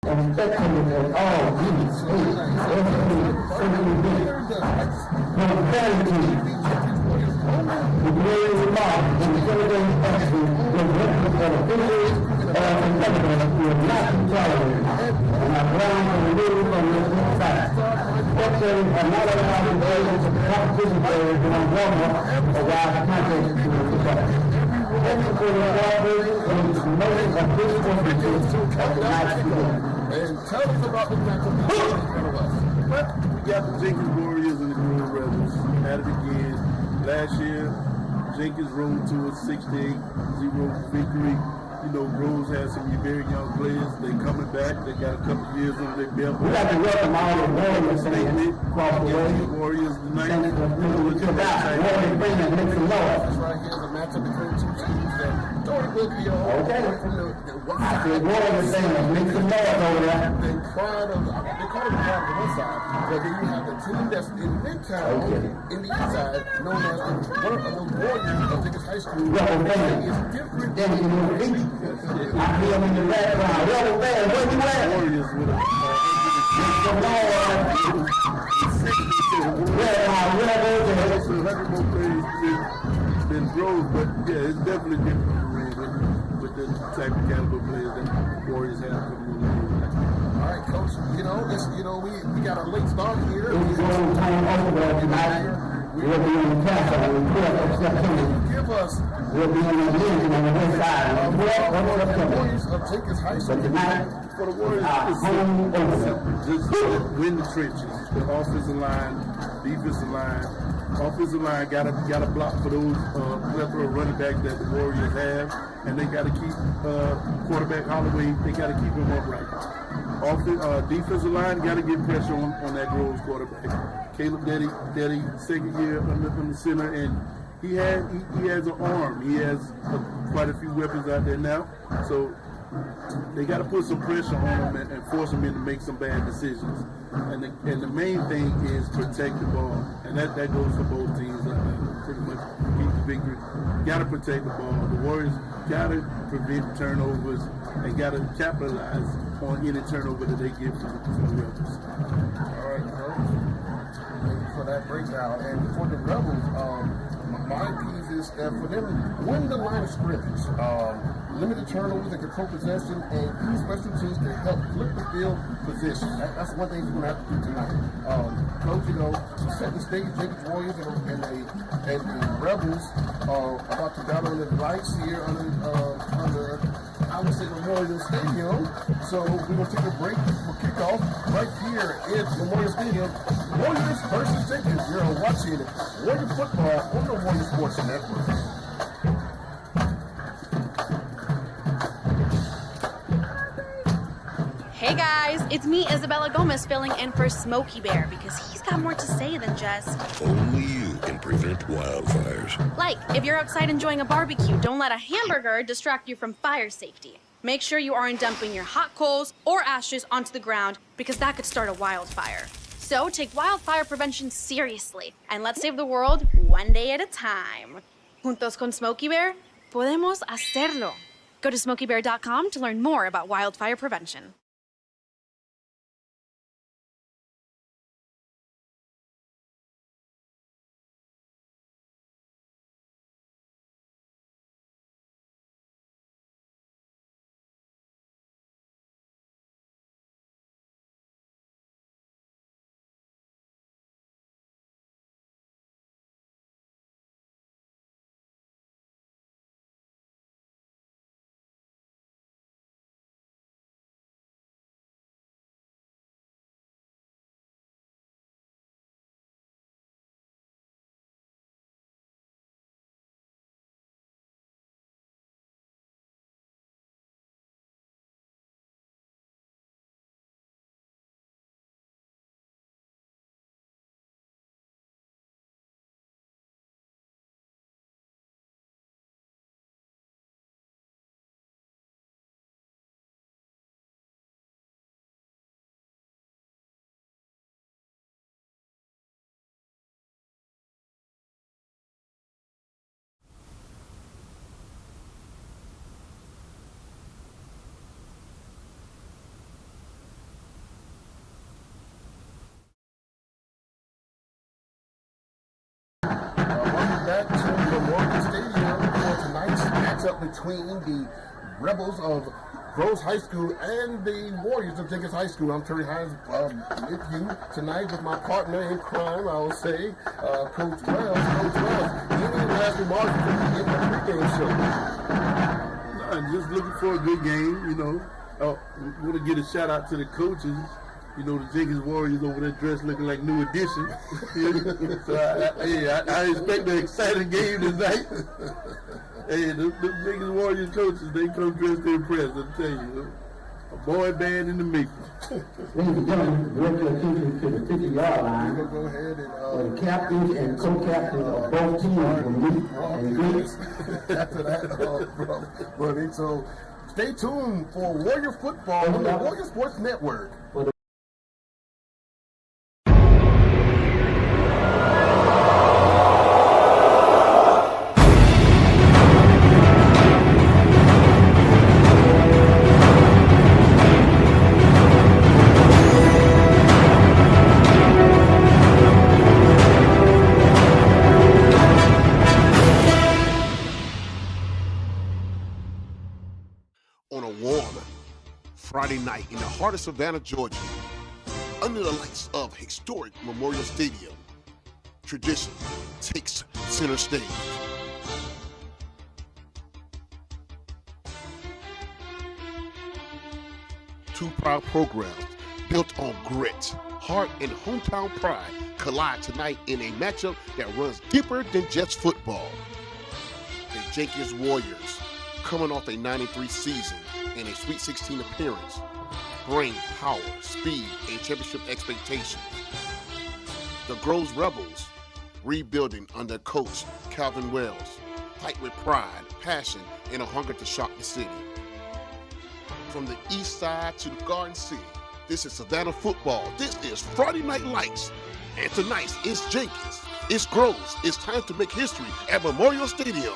and spectators at all these states, every bit, prosperity, the glory of God, and the celebrating action was reference for officials or competitors who are not tolerated and are ground for removal from this site. Spectators are not allowed to go into competition players during warm-up or while the contest is conducted. Technical requirements and promotion of this sportsmanship of the night together. And tell us about the matchup in front of us. Well, we got the Jenkins Warriors and the Grove Rebels at it again. Last year, Jenkins rolled to a 6-8-0 victory. You know, Groves has some very young players. They coming back. They got a couple years under their belt. We got to welcome all the Warriors across the way. Warriors tonight. Warriors bring and make some noise. This right here is a matchup between two teams that thought it would be a Okay. from the one I side. said Warriors saying, make some noise over there. They pride of they call it the pride of the one side, but then you have the team that's in Midtown in the east side, known as one of the Warriors of Jenkins High School. Rebel fans. It's different. Then you know the beat. I feel in the background. Rebel fans, where you at? Warriors with a Make some noise. Rebels. some 100 more players than Grove, but yeah, it's definitely different with the type of caliber players that Warriors have coming in the league. All right, coach. We got a late start here. It's going to turn over tonight. We'll be in the castle on the 12th of September. Give us We'll be in the division on the west side. On the 12th of September. Warriors of Jenkins High But School. tonight, For the Warriors, it's home opener. just win the trenches. The offensive line, defensive line. Offensive line got to block for those plethora of running backs that the Warriors have, and they got to keep quarterback Holloway. They got to keep him upright. Defensive line got to get pressure on that Groves quarterback. Caleb Daddy, second year under center, and he has an arm. He has quite a few weapons out there now. So they got to put some pressure on him and force him into make some bad decisions. And the main thing is protect the ball, and that goes for both teams. Pretty much keep the victory. Got to protect the ball. The Warriors got to prevent turnovers and got to capitalize on any turnover that they give to the Rebels. All right, coach. Thank you for that breakdown. And for the Rebels, my piece is for them win the line of scrimmage, limit the turnovers and control possession, and use special teams to help flip the field position. That's one thing we're going to have to do tonight. Coach, set the stage. Jenkins Warriors and the Rebels about to battle under the lights here under I would say Memorial Stadium. So we're going to take a break for kickoff right here in Memorial Stadium. Warriors versus Jenkins. You're watching Warrior football on the Warrior Sports Network. Hey guys, it's me, Isabella Gomez, filling in for Smokey Bear because he's got more to say than just... Only you can prevent wildfires. Like, if you're outside enjoying a barbecue, don't let a hamburger distract you from fire safety. Make sure you aren't dumping your hot coals or ashes onto the ground because that could start a wildfire. So take wildfire prevention seriously and let's save the world one day at a time. Juntos con Smokey Bear, podemos hacerlo. Go to smokeybear.com to learn more about wildfire prevention. matchup between the Rebels of Groves High School and the Warriors of Jenkins High School. I'm Terry Hines with you tonight with my partner in crime, I will say, Coach Wells. Coach Wells, any last remarks before we get the pregame show? I'm just looking for a good game, you know. Want to give a shout out to the coaches. You know, the Jenkins Warriors over there dressed looking like New Edition. So I expect an exciting game tonight. Hey, the Jenkins Warriors coaches, they come dressed to impress, I'll tell you. A boy band in the making. Ladies and gentlemen, direct your attention to the 50-yard line. We're going to go ahead and... where the captains and co-captains of both teams will meet and greet. After that, buddy. So stay tuned for Warrior Football on the Warrior Sports Network. On a warm Friday night in the heart of Savannah, Georgia, under the lights of historic Memorial Stadium, tradition takes center stage. Two proud programs built on grit, heart, and hometown pride collide tonight in a matchup that runs deeper than just football. The Jenkins Warriors, coming off a 9-3 season and a Sweet 16 appearance, bring power, speed, and championship expectations. The Groves Rebels, rebuilding under coach Calvin Wells, fight with pride, passion, and a hunger to shock the city. From the east side to the Garden City, this is Savannah football. This is Friday Night Lights. And tonight it's Jenkins, it's Groves. It's time to make history at Memorial Stadium.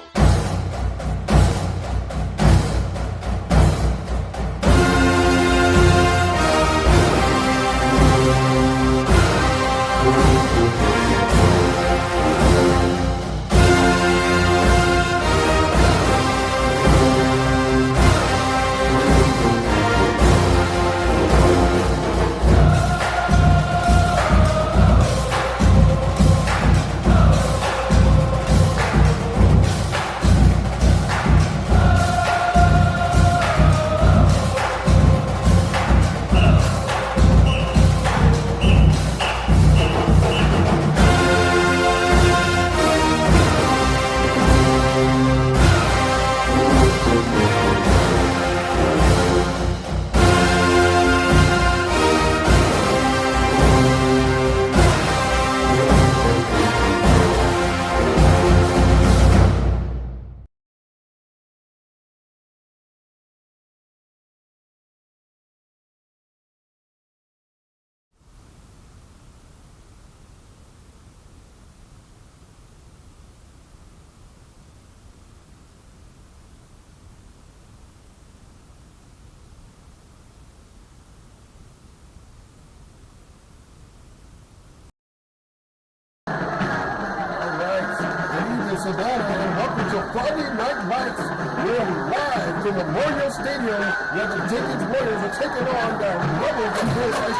Savannah, and welcome to Friday Night Lights. We're live from Memorial Stadium where the Jenkins Warriors are taking on the Rebels of Groves High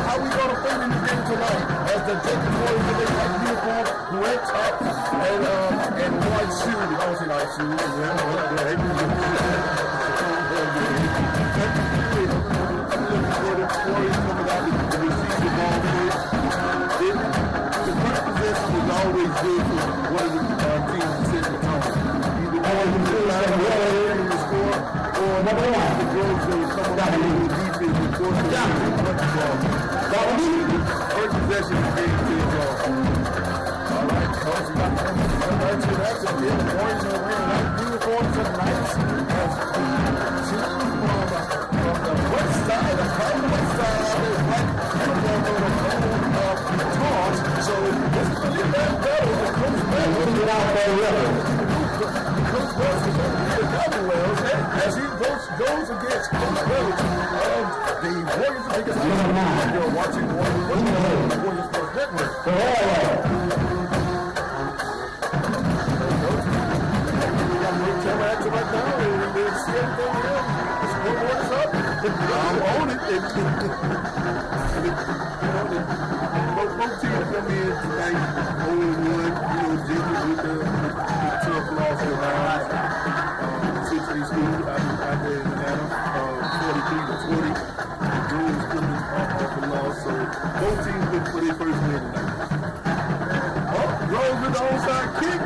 How we going to play in the game tonight as the Jenkins Warriors in their white uniform, red top, and white shoes. I don't see white shoes. The first possession is always good for one of the teams to set the tone. Either one the score or another one. The Groves will come down and the defense will force the first possession of the game is off. All right, coach, you got to come to that. So the Warriors are wearing white uniforms tonight as the team from the west side, the west side, of this white uniform it out for the Rebels. Coach Wells is going to be the Calvin Wells as he goes against Coach Wells of the Warriors of Jenkins High School. You're watching Warriors Sports Network. Camera action right now, and we'll see everything here. The scoreboard is up. I'm on it. Both teams come in tonight 0-1. Jenkins with the tough loss to Lions. 6A school out there in Atlanta, 43-20. Drews coming off the loss, so both teams looking for their first win tonight. Oh, Rose with the onside kick.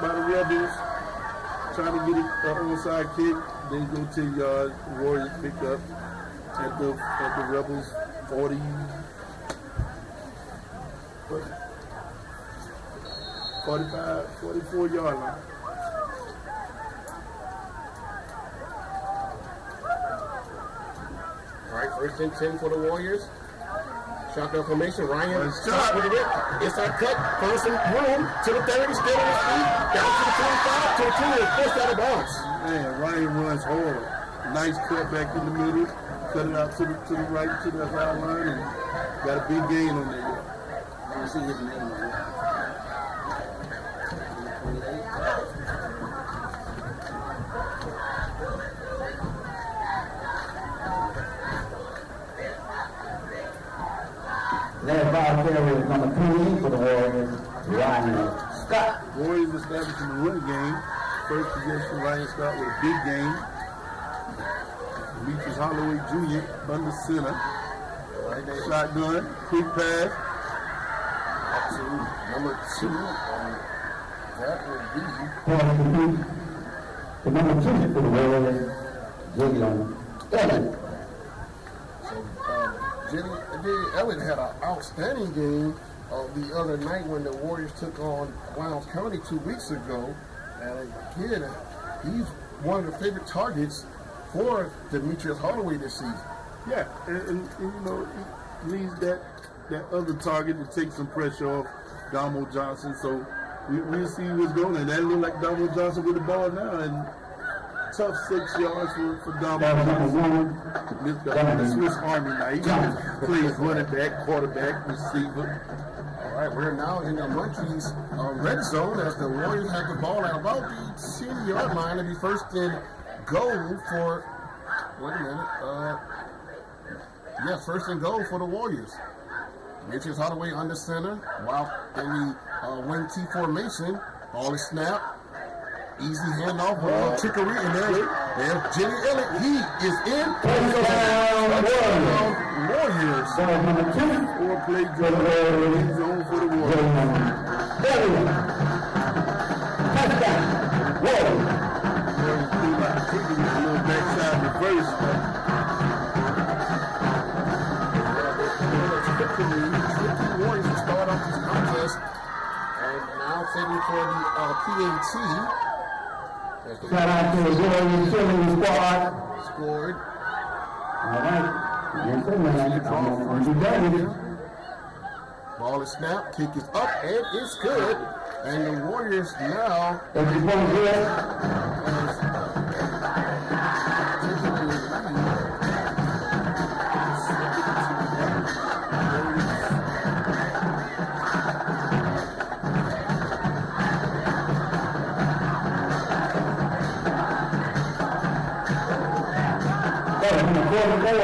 By the Rebels, trying to get it onside kick, then go 10 yards. Warriors pick up at the Rebels 44-yard line. All right, first and 10 for the Warriors. Shotgun formation. Ryan shot with it. Inside cut. First and room to the 30. Still on his feet. Down to the 25. To the 20. Pushed out of bounds. Man, Ryan runs hard. Nice cut back in the middle. Cut it out to the right, to the sideline, and got a big gain on there. You see his name on there. Last ball carrier is number 20 for the Warriors, Ryan Scott. Warriors establishing the run game. First possession, Ryan Scott with a big game. Demetrius Holloway Jr. under center. Shotgun, quick pass. Up to number 2. That would be The number 2 for the Warriors, Jalen Elliott. Jenny Elliott had an outstanding game the other night when the Warriors took on Lowndes County 2 weeks ago. And again, he's one of the favorite targets for Demetrius Holloway this season. Yeah, and you know, he needs that other target to take some pressure off Damo Johnson. So we'll see what's going on. That look like Damo Johnson with the ball now, and tough 6 yards for Damo Johnson. The Swiss Army knife. Plays running back, quarterback, receiver. All right, we're now in the Monkeys red zone as the Warriors have the ball at about the 10-yard line. It'll be first and goal for, wait a minute, yes, first and goal for the Warriors. Demetrius Holloway under center, while in the wing T formation. Ball is snapped. Easy handoff with a little trickery, and there's Jenny Elliott. He is in. Warriors. Number 2. 4-play drive. Zone for the Warriors. Touchdown. Warriors. Warriors pull out the trigger with a little backside reverse. Tricky Warriors to start off this contest. And now setting for the PAT. Shout out to the Warriors cheerleading squad. Scored. All right. Yes, sir, man. I'm going to be done with it. Ball is snapped. Kick is up, and it's good. And the Warriors now. That's the point here.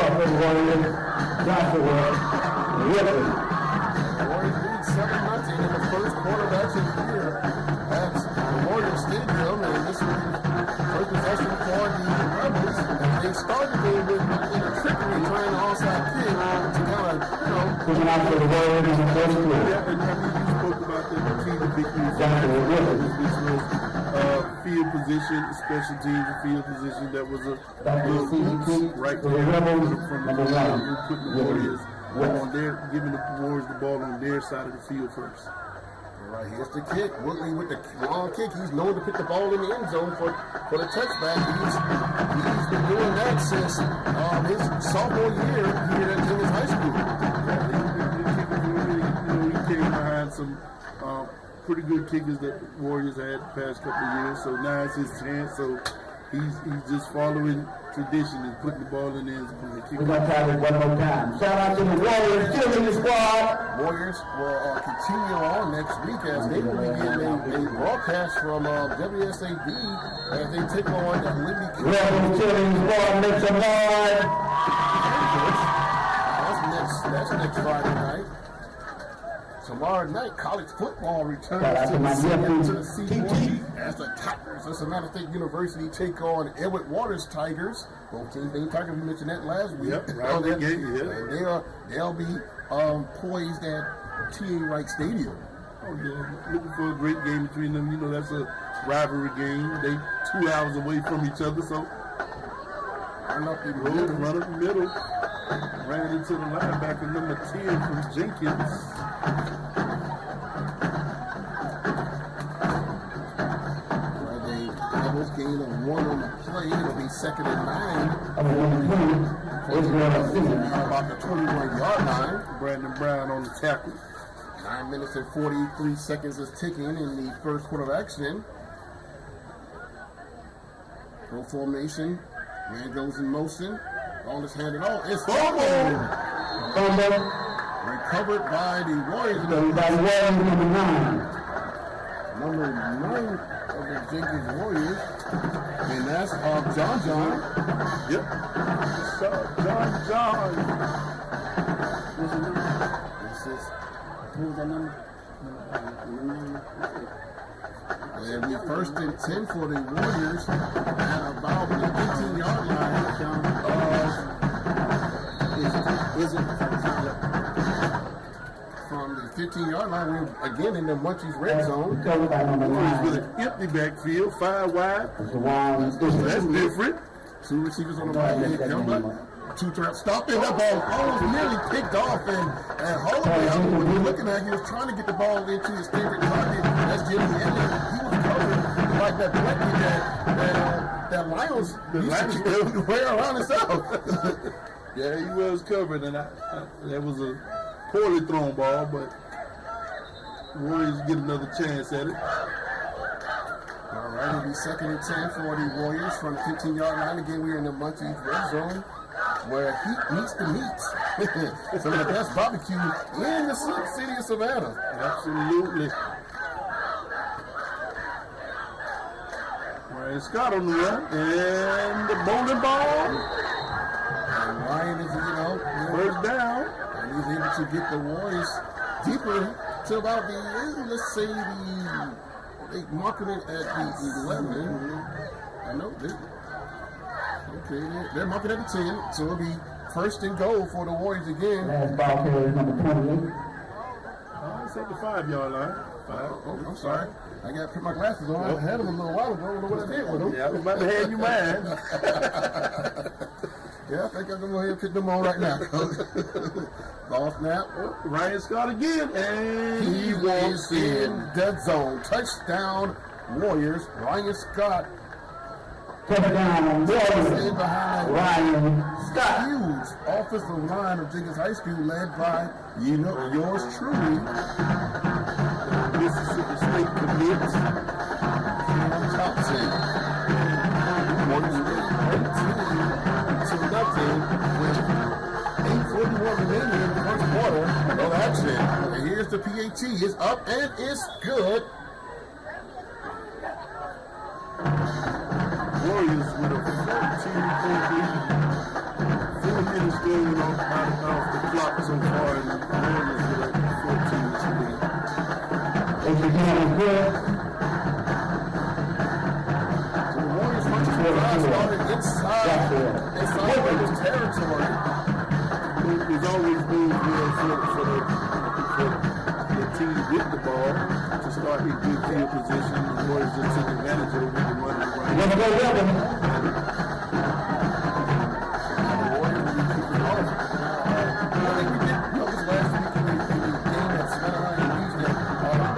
For the Warriors, Joshua Wilson. Warriors lead 7-0 in the first quarter of action here at the Warriors Stadium, and this will be first possession for the Rebels. And they started the game with a trickery trying to onside kick to kind of, Pushing out for the Warriors in the first quarter. Yeah, and you spoke about the key to big news. This was field position, special teams and field position. That was a good right there from the putting the Warriors on their, giving the Warriors the ball on their side of the field first. Right, here's the kick. Woodley with the long kick. He's known to put the ball in the end zone for the touchback. He's been doing that since his sophomore year here at Jenkins High School. He came behind some pretty good kickers that Warriors had the past couple of years. So now it's his chance. So he's just following tradition and putting the ball in the end zone. We're going to try this one more time. Shout out to the Warriors cheerleading squad. Warriors will continue on next week as they will be getting a broadcast from WSAB as they take on the Liberty Kids. Rebels cheerleading squad, make some noise. That's next Friday night. Tomorrow night, college football returns to the C4 as the Tigers of Savannah State University take on Edward Waters Tigers. Both teams named Tigers. We mentioned that last week. Yep, right. And they'll be poised at T.A. Wright Stadium. Oh, yeah. Looking for a great game between them. You know, that's a rivalry game. They 2 hours away from each other, so run up the middle. Ran into the linebacker number 10 from Jenkins. Doubles gain of 1 on the play. It'll be 2nd and 9. About the 21-yard line. Brandon Brown on the tackle. 9 minutes and 43 seconds is ticking in the first quarter of action. Pro formation. Man goes in motion. Ball is handed off. It's fumbled. Recovered by the Warriors. Number 9. Number 9 of the Jenkins Warriors. And that's John. Yep. John. What's the number? This is, who was that number? And we 1st and 10 for the Warriors at about the 15-yard line. From the 15-yard line, we're again in the Munchies red zone. Warriors with an empty backfield, 5 wide. That's different. 2 receivers on the right hand. 2 traps. Stopping that ball. Almost nearly picked off. And Holloway, when you're looking at, he was trying to get the ball into his favorite target. That's Jimmy Elliott. He was covered like that blanket that Lions used to wear around himself. Yeah, he was covered, and that was a poorly thrown ball, but Warriors get another chance at it. All right, it'll be 2nd and 10 for the Warriors from the 15-yard line. Again, we're in the Munchies red zone where heat meets the meat. Some of the best barbecue in the city of Savannah. Absolutely. Ryan Scott on the run, and the bowling ball. And Ryan is, first down. And he's able to get the Warriors deeper to about they marking it at the 11. I know they're marking it at the 10, so it'll be 1st and goal for the Warriors again. Last ball carrier number 28. It's at the 5-yard line. Oh, I'm sorry. I got to put my glasses on. I had them a little while ago. I don't know what I did with them. Yeah, I was about to hand you mine. Yeah, I think I'm going to go ahead and put them on right now. Ball snap. Ryan Scott again, and he walks in dead zone. Touchdown, Warriors. Ryan Scott. Touchdown, Warriors. Ryan Scott. Huge offensive line of Jenkins High School led by, yours truly, Mississippi State commit, Cam Thompson. Warriors 18-0 with 8:41 remaining in the first quarter of action. And here's the PAT. It's up and it's good. Warriors with a 14-point lead. 4 minutes going off the clock so far, and the Warriors with a 14-point lead. It's again good. So the Warriors started inside Warriors territory. There's always been for the continued with the ball to start in good field position. The Warriors just took advantage of it with the run of the right. Let's go, Rebels. The Warriors will be keeping off. I think we did notice last week in the game at Savannah High and Houston,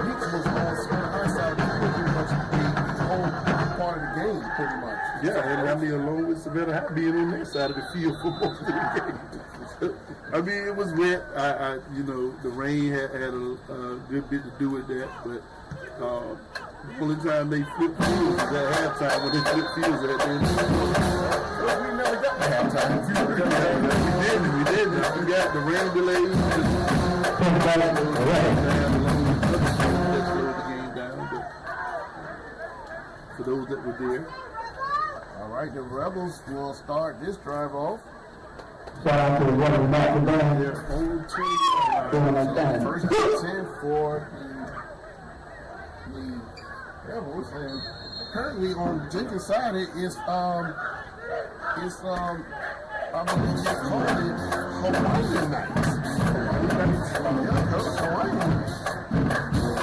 Beach was on Savannah High side pretty much the whole part of the game, pretty much. Yeah, and I mean, along with Savannah High being on their side of the field for most of the game. I mean, it was wet. You know, the rain had a good bit to do with that, but the only time they flipped fields was at halftime when they flipped fields at the end. Well, we never got to halftime. We didn't. We got the rain delays. That slowed the game down, but for those that were there. All right, the Rebels will start this drive off. Shout out to the Rebels back to down. They're only 20 First and 10 for the Rebels, and currently on Jenkins' side it is I believe they call it Hawaiian nights. Yeah, Coach, Hawaiian nights.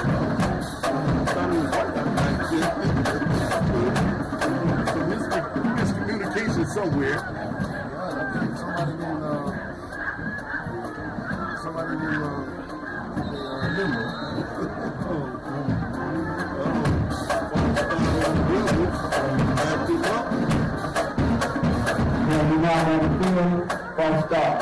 Some miscommunication somewhere. Yeah, I think somebody didn't And we now on the field from start.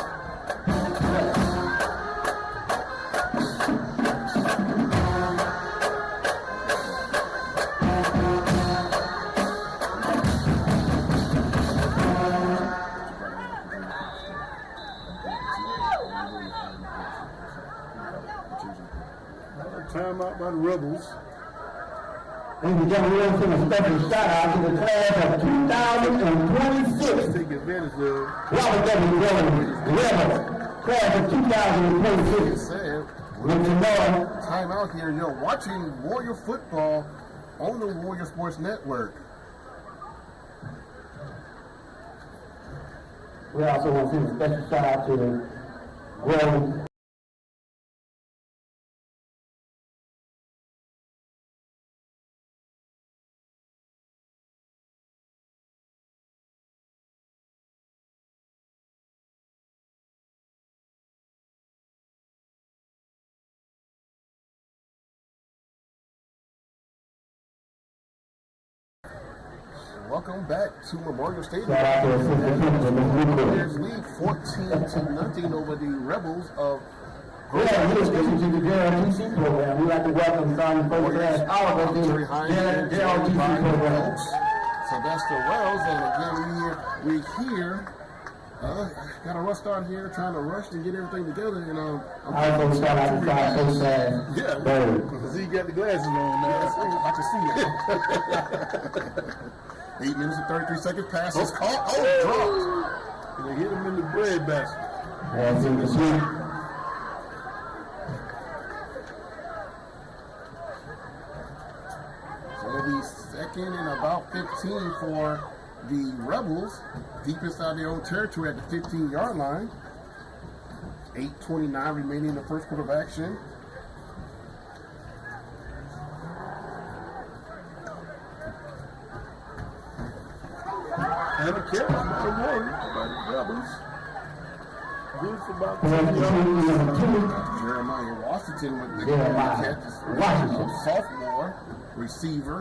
Timeout by the Rebels. Ladies and gentlemen, we want to send a special shout out to the class of 2026. Take advantage of Robert W. Rebels, class of 2026. said, With the Lord. time out here. You're watching Warrior football on the Warrior Sports Network. We also want to send a special shout out to the Warriors. Welcome back to Memorial Stadium. Shout out to the assistant principal, Ms. Warriors Newcourt. lead 14-0 over the Rebels of Yeah, you're listening to the JLTC program. We'd like to welcome Sergeant First Class Oliver to the JLTC program. Sylvester Wells, and again we're here. Got a rush start here, trying to rush and get everything together. And I also shout out to Sergeant First Class. Yeah, Bird. because he got the glasses on now. I can see it. 8 minutes and 33 seconds. Pass is caught. Oh, They hit him in the bread basket. That's in the suite. dropped. So it'll be second and about 15 for the Rebels. Deep inside their own territory at the 15-yard line. 8:29 remaining in the first quarter of action. And a catch by the Warriors, by the Rebels. Good for about 10 yards. Jeremiah Washington with the Jeremiah catch. Washington. Sophomore receiver.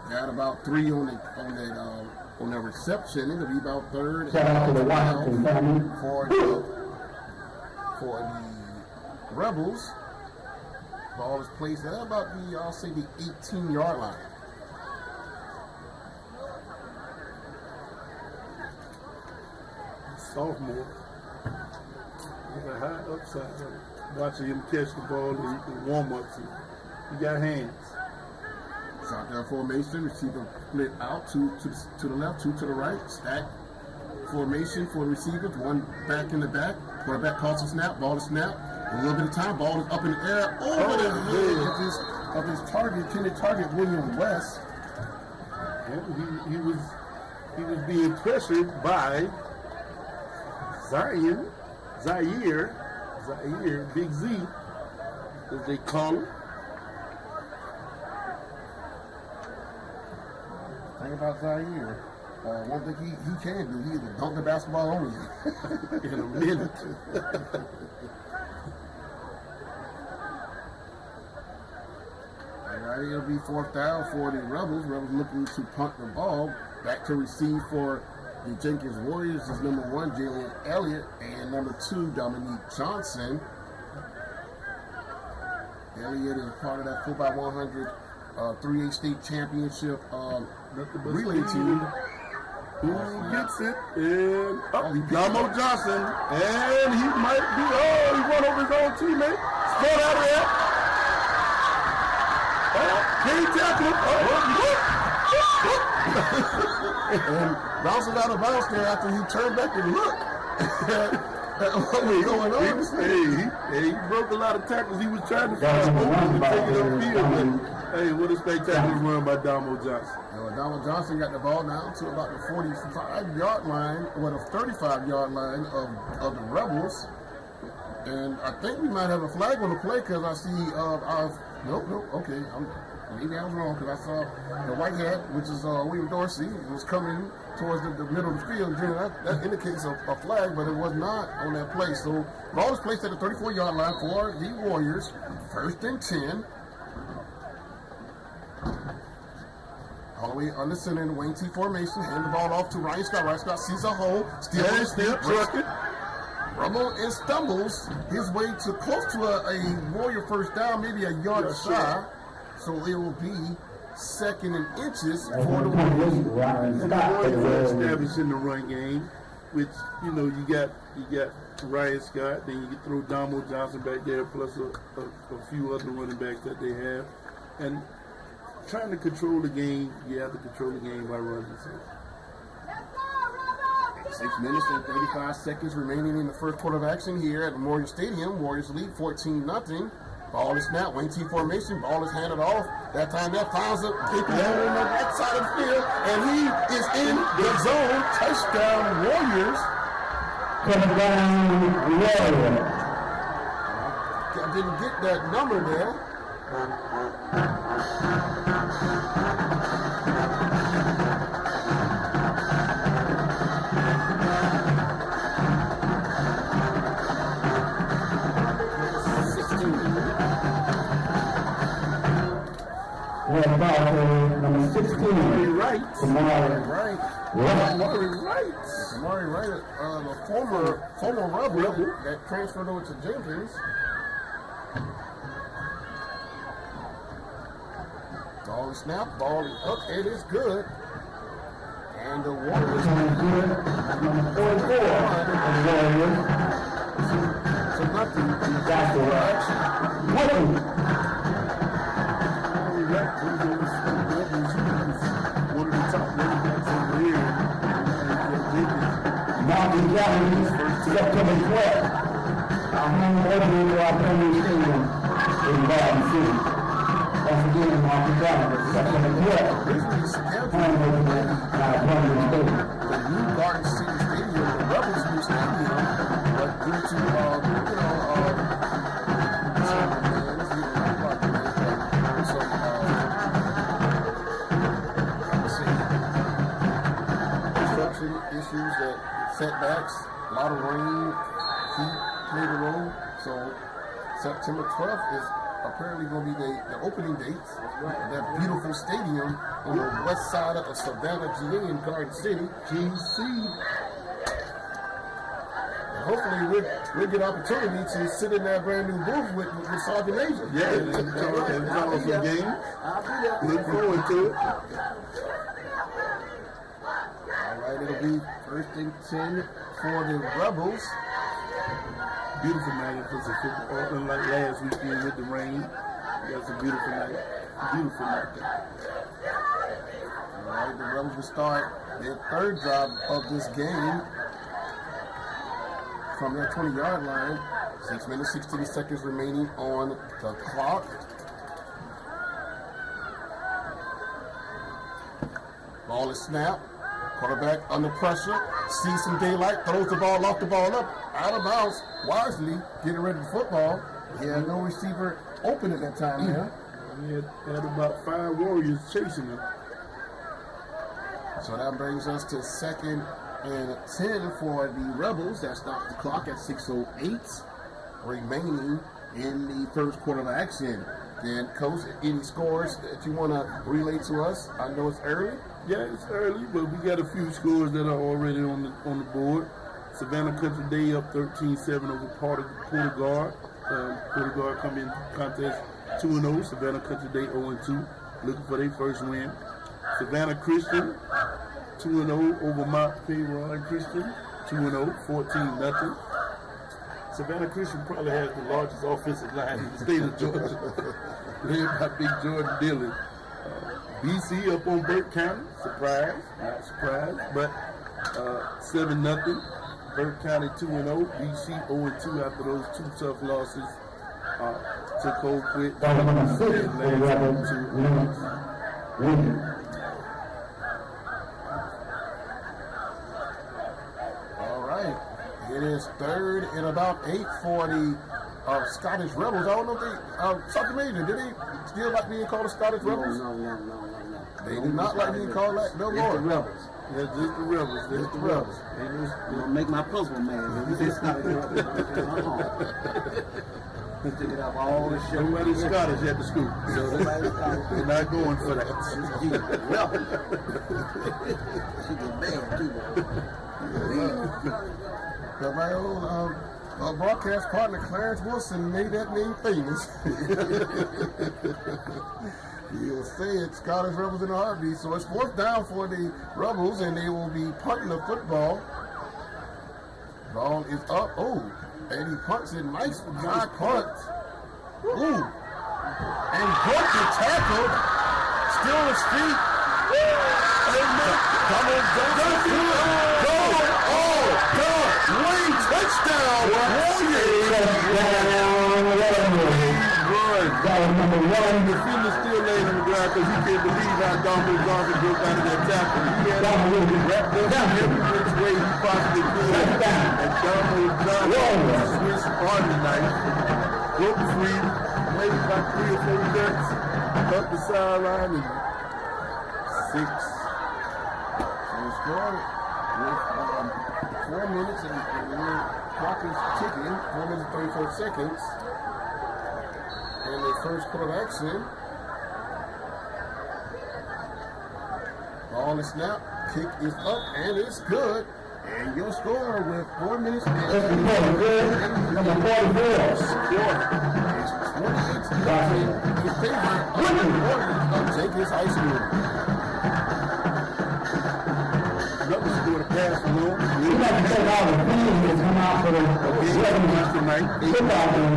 Got about 3 on that reception. It'll be about third. Shout out to the Washington family. For the Rebels. Ball is placed at about I'll say the 18-yard line. Sophomore. He got high upside. Watching him catch the ball in warm-ups. He got hands. Shotgun formation, receiver split out, two to the left, 2 to the right, stack formation for the receivers, one back in the back, quarterback calls a snap, ball is snap, a little bit of time, ball is up in the air, over the head of his target, intended target, William West. Yeah, he was being pressured by Zaire, Big Z, as they call them. Think about Zaire. One thing he can do, he either dunk the basketball on you. In a minute. All right, it'll be 4th down for the Rebels. Rebels looking to punt the ball. Back to receive for the Jenkins Warriors is number 1, Jalen Elliott, and number 2, Dominique Johnson. Elliott is part of that 4x100 3A state championship relay team. Who gets it? And Damo Johnson. And he might be, he run over his own teammate. Sport out of there. Can't tackle him. And bouncing out of bounds there after he turned back and looked at what was going on. He broke a lot of tackles. He was trying to find open to take it upfield. But hey, what a spectacular run by Damo Johnson. Donald Johnson got the ball down to about the 45-yard line, or the 35-yard line of the Rebels. And I think we might have a flag on the play because I see, nope, okay. Maybe I was wrong because I saw the white hat, which is William Dorsey, was coming towards the middle of the field. That indicates a flag, but it was not on that play. So the ball is placed at the 34-yard line for the Warriors. 1st and 10. All the way under center in the wing T formation. Hand the ball off to Ryan Scott. Ryan Scott sees a hole. Still trucking. Rumble and stumbles his way to close to a Warrior 1st down, maybe a yard shy. So it will be 2nd and inches for the Warriors. And the Warriors are established in the run game, which, you got Ryan Scott, then you can throw Damo Johnson back there, plus a few other running backs that they have. And trying to control the game, you have to control the game by running. 6 minutes and 35 seconds remaining in the first quarter of action here at Memorial Stadium. Warriors lead 14-0. Ball is snapped, wing T formation, ball is handed off. That time that finds a gaping hole on the right side of the field, and he is in the zone. Touchdown, Warriors. Coming down, Warriors. I didn't get that number there. Number 16. Amari Wright. Amari Wright, the former Rebel that transferred over to Jenkins. Ball is snapped, ball is hooked, it is good. And the Warriors number 44 to nothing. That's the right. One of the top running backs over here. Marvin Jones, September 12th. I'm home over to our Pregame Stadium in Garden City. Once again, Marvin Jones, September 12th. Home over to our Pregame Stadium. The new Garden City Stadium, the Rebels' new stadium, but due to, issues, setbacks, a lot of rain, heat played a role. So September 12th is apparently going to be the opening date of that beautiful stadium on the west side of Savannah, GA in Garden City, GC. And hopefully we'll get opportunity to sit in that brand new booth with Sergeant Major. Yeah, and follow some games. Look forward to it. It'll be 1st and 10 for the Rebels. Beautiful night for some football. Unlike last weekend with the rain, that's a beautiful night. Beautiful night. All right, the Rebels will start their 3rd drive of this game from their 20-yard line. 6 minutes, 16 seconds remaining on the clock. Ball is snapped. Quarterback under pressure, sees some daylight, throws the ball off the ball up, out of bounds, wisely getting ready for football. Yeah, no receiver open at that time, yeah. We had about 5 Warriors chasing him. So that brings us to 2nd and 10 for the Rebels. That stops the clock at 6:08 remaining in the first quarter of action. Then, Coach, any scores that you want to relay to us? I know it's early. Yeah, it's early, but we got a few scores that are already on the board. Savannah Country Day up 13-7 over Porter Guard. Porter Guard come in contest 2-0. Savannah Country Day 0-2, looking for their first win. Savannah Christian 2-0 over Mount Payron Christian 2-0, 14-0. Savannah Christian probably has the largest offensive line in the state of Georgia, led by Big Jordan Dillon. BC up on Burke County, surprise, not surprised, but 7-0. Burke County 2-0, BC 0-2 after those 2 tough losses. Took hold quick. All right. It is 3rd and about 8 for the Scottish Rebels. I don't know if they, Dr. Major, did they still like being called the Scottish Rebels? No. They do not like being called that no more. The Rebels. Yeah, just the Rebels. Just the Rebels. You gonna make my principal mad. You say Scottish Rebels. Took it off all the shit. Everybody's Scottish at the school. So they're not going for that. She was rebel. She was bad too. But my old broadcast partner Clarence Wilson made that name famous. You'll say it's Scottish Rebels in a heartbeat. So it's 4th down for the Rebels, and they will be punting the football. Ball is up. Oh, and he punts it. Nice high punt. Ooh. And broke the tackle. Still on his feet. Wayne touchdown. Number 1, the defender still laid on the ground because he can't believe how Donald Johnson broke out of that tackle. He had wrapped up every which way he possibly could. And Donald Johnson switched on the knife, broke free, made about 3 or 4 cuts, up the sideline, and 6. So the score with 4 minutes and the clock is ticking, 4 minutes and 34 seconds. In the first quarter of action. Ball is snapped, kick is up, and it's good. And your score with 4 minutes and Number 44. score is 28-0 in favor of the Warriors of Jenkins High School. Another score to pass along. We'd like to take all the fans that come out for the Tonight. football game.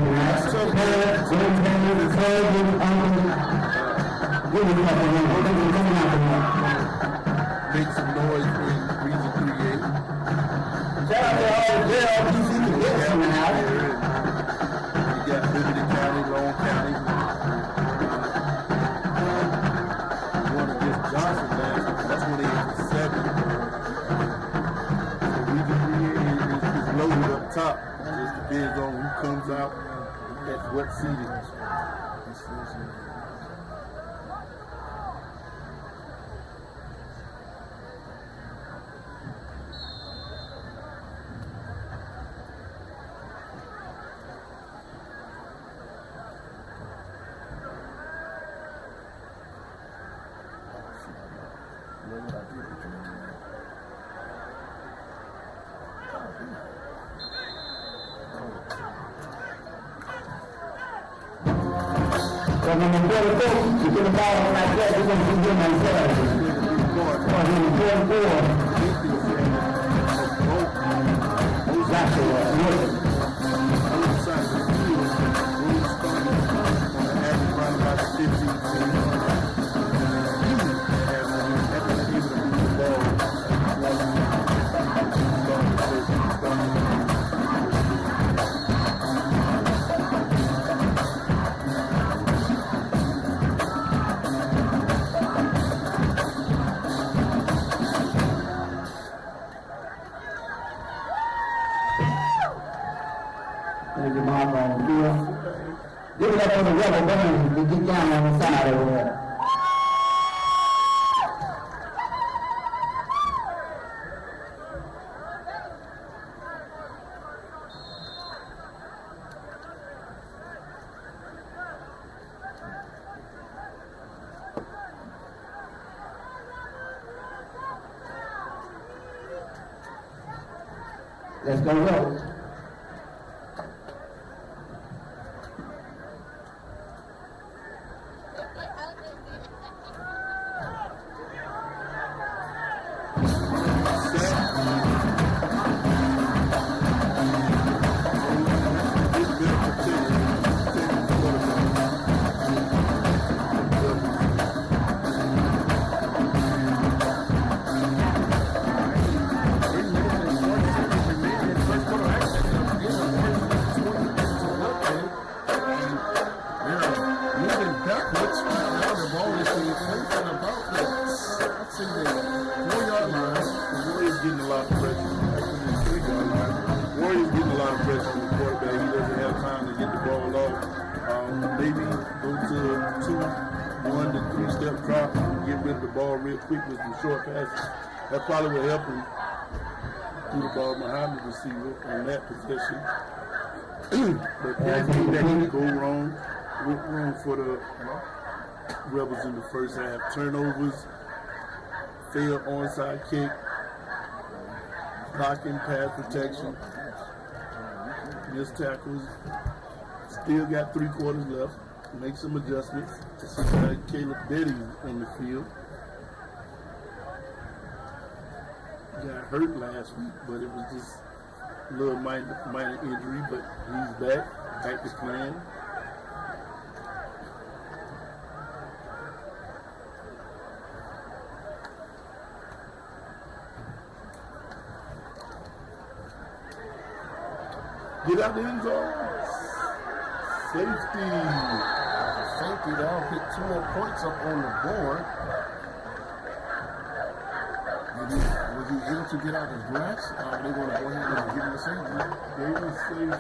So, parents, grandparents, cousins, uncles, really coming out tonight. Make some noise in Region 3A. Shout out to all the JLPC kids coming out. You got Liberty County, Long County. One against Johnson last night. That's when they hit 7. So Region 3A is loaded up top. Just depends on who comes out at what seating. Well, number 44, you get a ball like that, we're going to be doing ourselves. Give it up for the rubber bands to get down on the side over there. Let's go roll. Quick with some short passes. That probably will help him through the ball behind the receiver on that possession. But everything that can go wrong went wrong for the Rebels in the first half. Turnovers, failed onside kick, blocking, pass protection, missed tackles. Still got 3 quarters left. Make some adjustments. Caleb Betty on the field. Got hurt last week, but it was just a little minor injury, but he's back to playing. Get out the end zone. Safety. Safety, that'll put 2 more points up on the board. Was he able to get out his grass? They're going to go ahead and give him the safety. They will safety.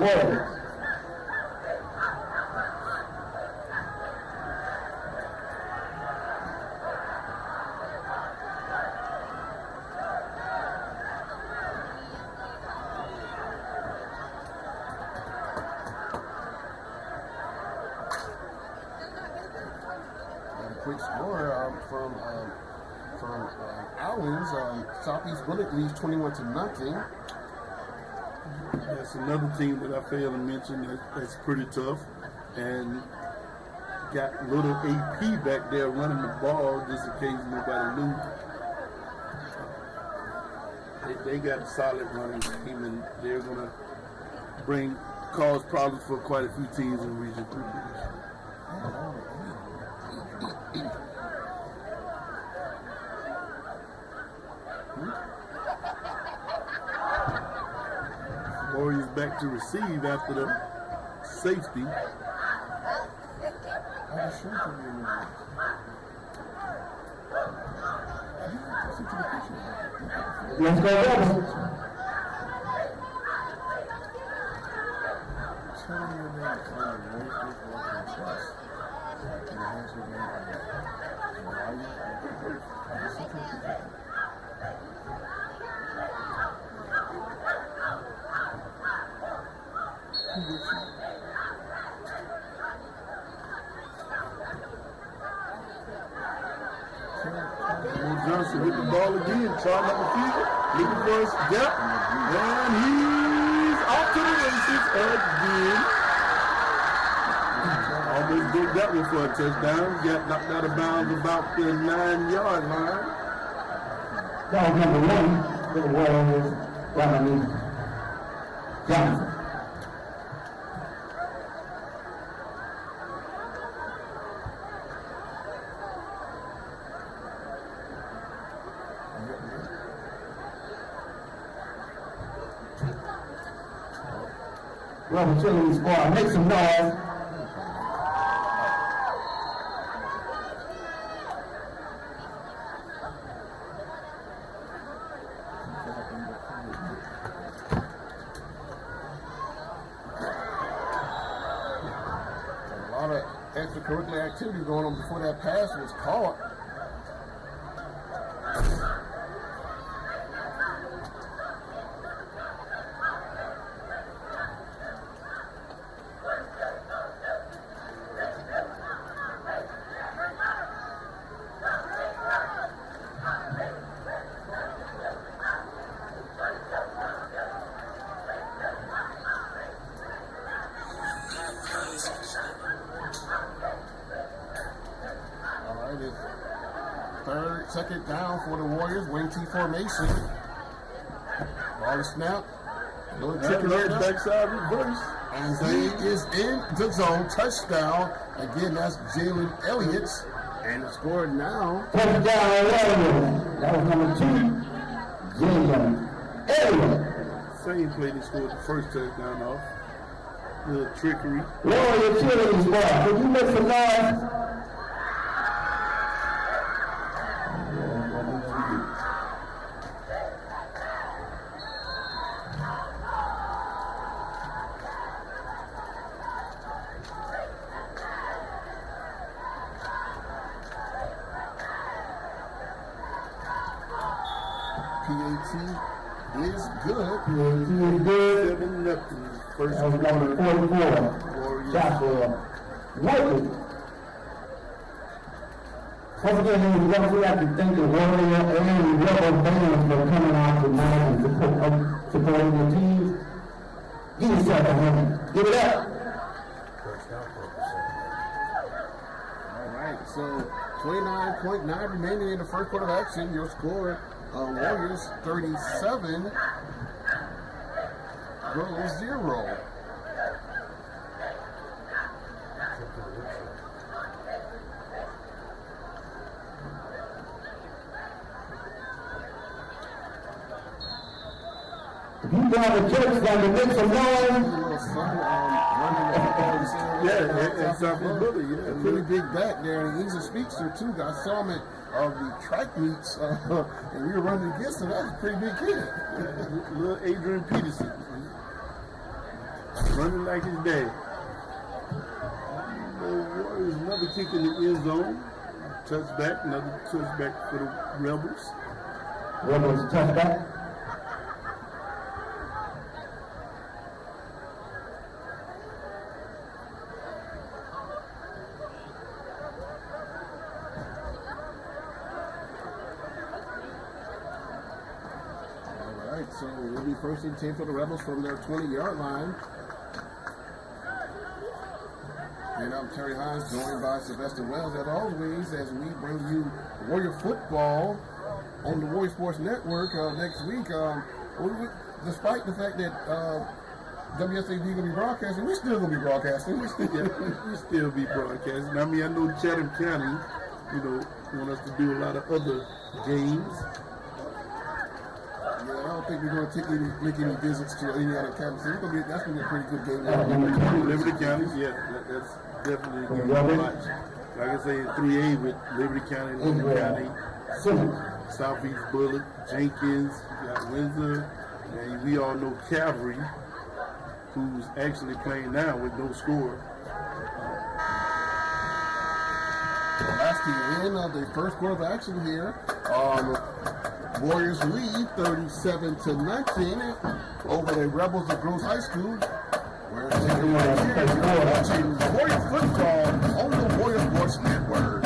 Warriors. Quick score from Allen's. Southeast Bullock leads 21-0. That's another team that I failed to mention that's pretty tough and got little AP back there running the ball just in case nobody lose. They got a solid running team and they're going to cause problems for quite a few teams in Region 3. Warriors back to receive after the safety. Let's go Rebels. Johnson with the ball again, trying up the field, looking for his gap, and he's off to the races again. Almost broke that one for a touchdown. Got knocked out of bounds about the 9-yard line. That was number 1 for the Warriors, Dominique Johnson. Rebel cheerleading squad, make some noise. extracurricular activity going on before that pass was caught. Second down for the Warriors, wing T formation. Ball is snap. A little tricky right now. Backside reverse. And he is in the zone. Touchdown. Again, that's Jalen Elliott. And the score now. Touchdown, Warriors. That was number 2. Jalen Elliott. Same play they scored the first touchdown off. A little trickery. Warrior cheerleading squad. Could you make some noise? PAT is good. PAT is good. 7-0. First That was number 44. Joshua Whiteley. Once again, ladies and gentlemen, we'd like to thank the Warrior and Rebel fans for coming out tonight and supporting the team. Give yourself a hand. Give it up. All right, so 29.9 remaining in the first quarter of action. Your score, Warriors 37, Girls 0. If you down the church, down to make some noise. Yeah, a pretty big back there, and he's a speedster too. I saw him at the track meets, and we were running against him. That was a pretty big kid. Little Adrian Peterson. Running like his dad. The Warriors, another kick in the end zone. Touchback, another touchback for the Rebels. Rebels touchback. So it'll be first and 10 for the Rebels from their 20-yard line. And I'm Terry Hines, joined by Sylvester Wells, as always, as we bring you Warrior football on the Warrior Sports Network next week. Despite the fact that WSAB going to be broadcasting, we're still going to be broadcasting. We still be broadcasting. I mean, I know Chatham County, want us to do a lot of other games. I don't think we're going to make any visits to any other counties. That's going to be a pretty good game. Liberty County, that's definitely a game to watch. Like I say, 3A with Liberty County, Liberty County, Southeast Bullock, Jenkins, you got Windsor, and we all know Calvary, who's actually playing now with no score. That's the end of the first quarter of action here. Warriors lead 37-19 over the Rebels of Jenkins High School. We're taking watching Warrior football on the Warrior Sports Network.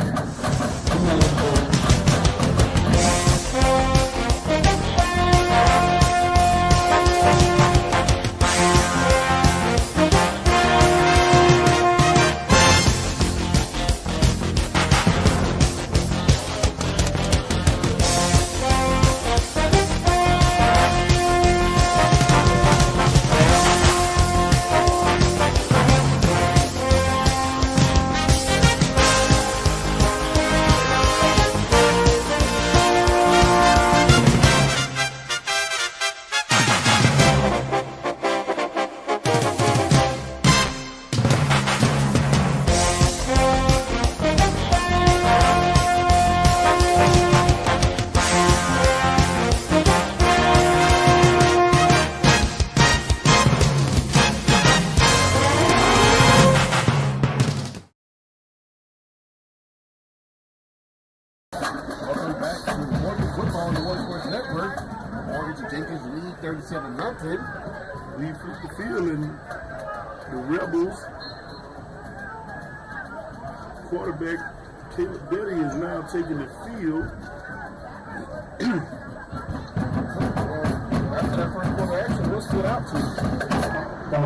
Jenkins lead 37-0. We flip the field and the Rebels quarterback Caleb Betty is now taking the field. After that first quarter action, what stood out to you? I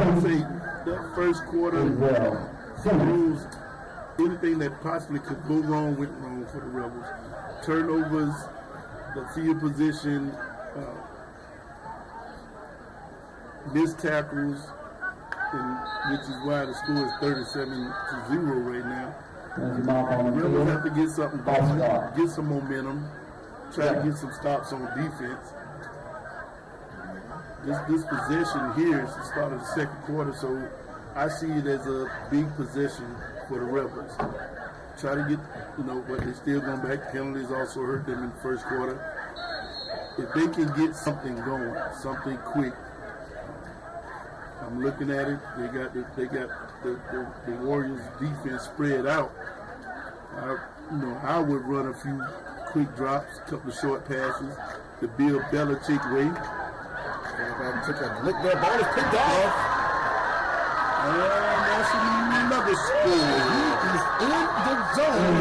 would say that first quarter rules anything that possibly could go wrong went wrong for the Rebels. Turnovers, the field position, missed tackles, which is why the score is 37-0 right now. The Rebels have to get something going, get some momentum, try to get some stops on defense. This possession here is the start of the second quarter, so I see it as a big possession for the Rebels. Try to get, but they're still going back. Penalties also hurt them in the first quarter. If they can get something going, something quick, I'm looking at it. They got the Warriors defense spread out. I would run a few quick drops, a couple of short passes, the Bill Belichick way. Everybody took a lick there. Ball is picked off. And that's another score. He is in the zone.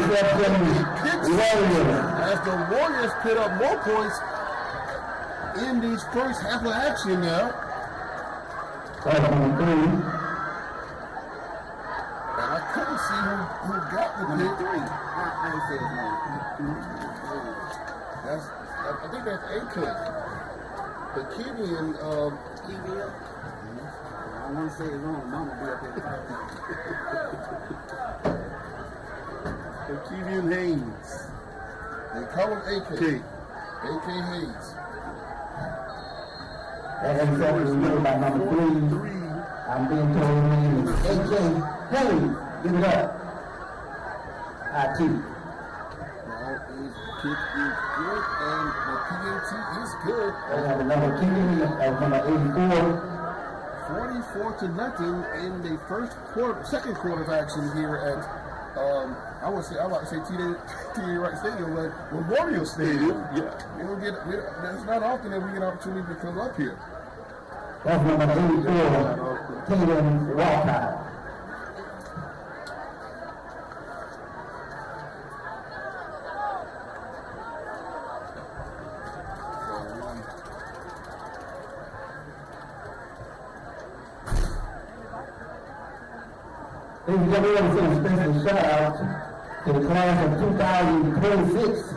As the Warriors put up more points in these first half of action now. And I couldn't see who got the pick. I didn't say his name. I think that's AK. But Kevian, I want to say it wrong. Mama be up there. Kevian Haynes. They call him AK. Okay. AK Hayes. That's number 3. I'm being told his name is AK Hayes. Give it up. IT. Now his kick is good and the PAT is good. They have another kicker number 84. 44-0 in the second quarter of action here at I like to say TD Wright Stadium, but Memorial Stadium. Yeah. It's not often that we get an opportunity to come up here. That's number 84, Tatum Walcott. Ladies and gentlemen, we want to send a special shout out to the class of 2026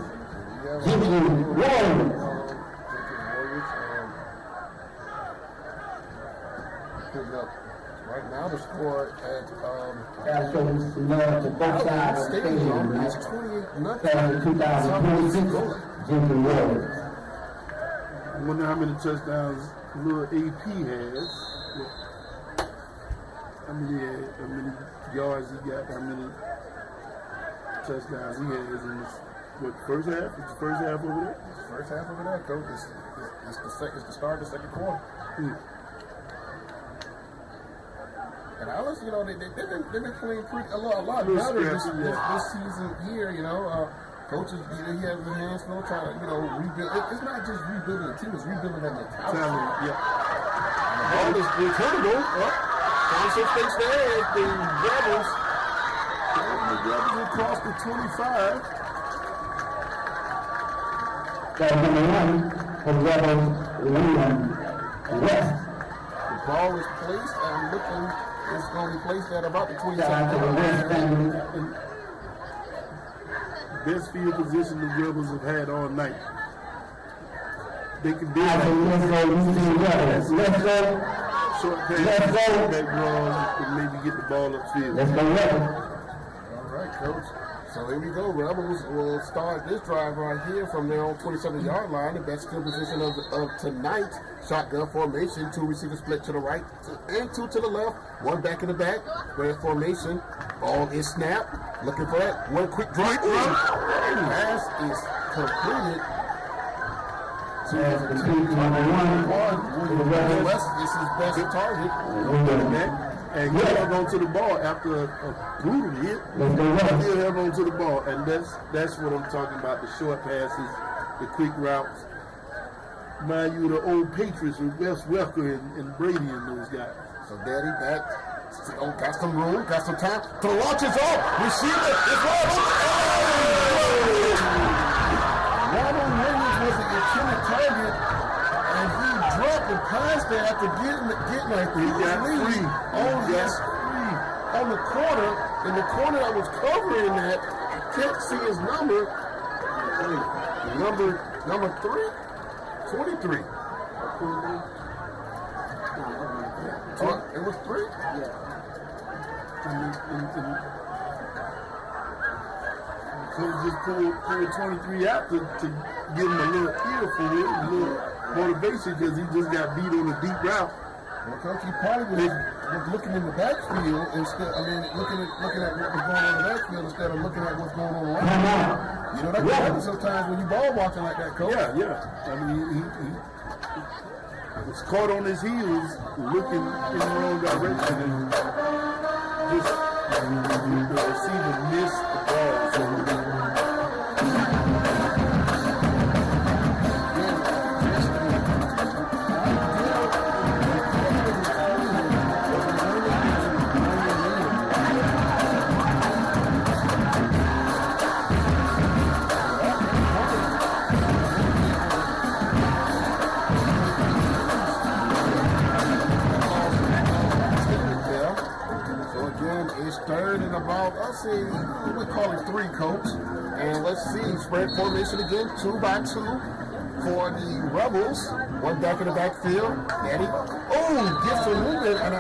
Jenkins Warriors. Right now the score at Gotta show some love to both sides of the stadium. is 28-0. Class of 2026 Jenkins Warriors. I wonder how many touchdowns little AP has. How many yards he got, how many touchdowns he has in this first half? It's the first half over there? It's the first half over there, Coach. It's the start of the second quarter. And honestly, they've been playing a lot better this season here. Coaches, he has his hands full trying to, rebuild. It's not just rebuilding the team; it's rebuilding that mentality. Yeah. The ball is returnable. Some stakes there as the Rebels. The Rebels will cross the 25. That's number 1 for the Rebels, William West. The ball is placed. I'm looking. It's going to be placed at about the 27. Shout out to the West family. Best field position the Rebels have had all night. They can do Let's go. short pass, Let's go. back draws, and maybe get the ball upfield. Let's go, Rebels. All right, Coach. So here we go. Rebels will start this drive right here from their own 27-yard line. The best field position of tonight. Shotgun formation. 2 receivers split to the right and 2 to the left. 1 back in the back. Red formation. Ball is snapped. Looking for that. 1 quick drive run. Pass is completed. Number 1. West is his best target. And he held on to the ball after a brutal hit. Let's go, Rebels. He held on to the ball, and that's what I'm talking about, the short passes, the quick routes. Mind you, the old Patriots with Wes Welker and Brady and those guys. So Daddy, got some room, got some time. The launch is off. Receiver is wide open. Ronald Williams was the intended target, and he dropped the pass there after getting like He got free. On the corner, in the corner that was covering that, I can't see his number. Number 3? 23. It was 3? Yeah. Coach just pulled 23 out to give him a little ear for it, a little motivation because he just got beat on a deep route. Well, Coach, he probably was looking in the backfield instead. Looking at what was going on in the backfield instead of looking at what's going on around. You know, that can happen sometimes when you ball walking like that, Coach. Yeah. I mean, he was caught on his heels, looking in the wrong direction, and just the receiver missed the ball. So, third and about, we call it 3, Coach. And let's see, spread formation again, 2 by 2 for the Rebels. One back in the backfield. Daddy, gets a little bit. And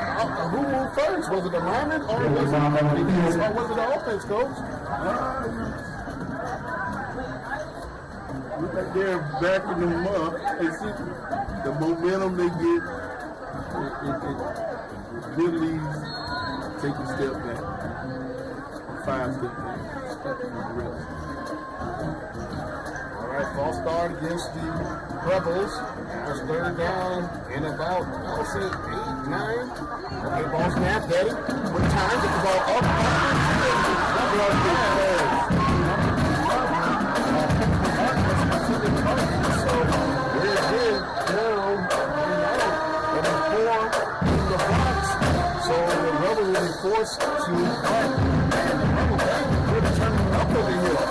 who moved first? Was it the lineman or was it the offense, Coach? Look like they're backing them up. And see the momentum they get, it really take a step back, 5 step back, step from the rest. All right, false start against the Rebels. It's third down in about, 8, 9. Okay, ball snap, Daddy. With time, get the ball up. So, we're again down and then 4 in the box. So the Rebels will be forced to punt. And the Rebel band is really turning up over here.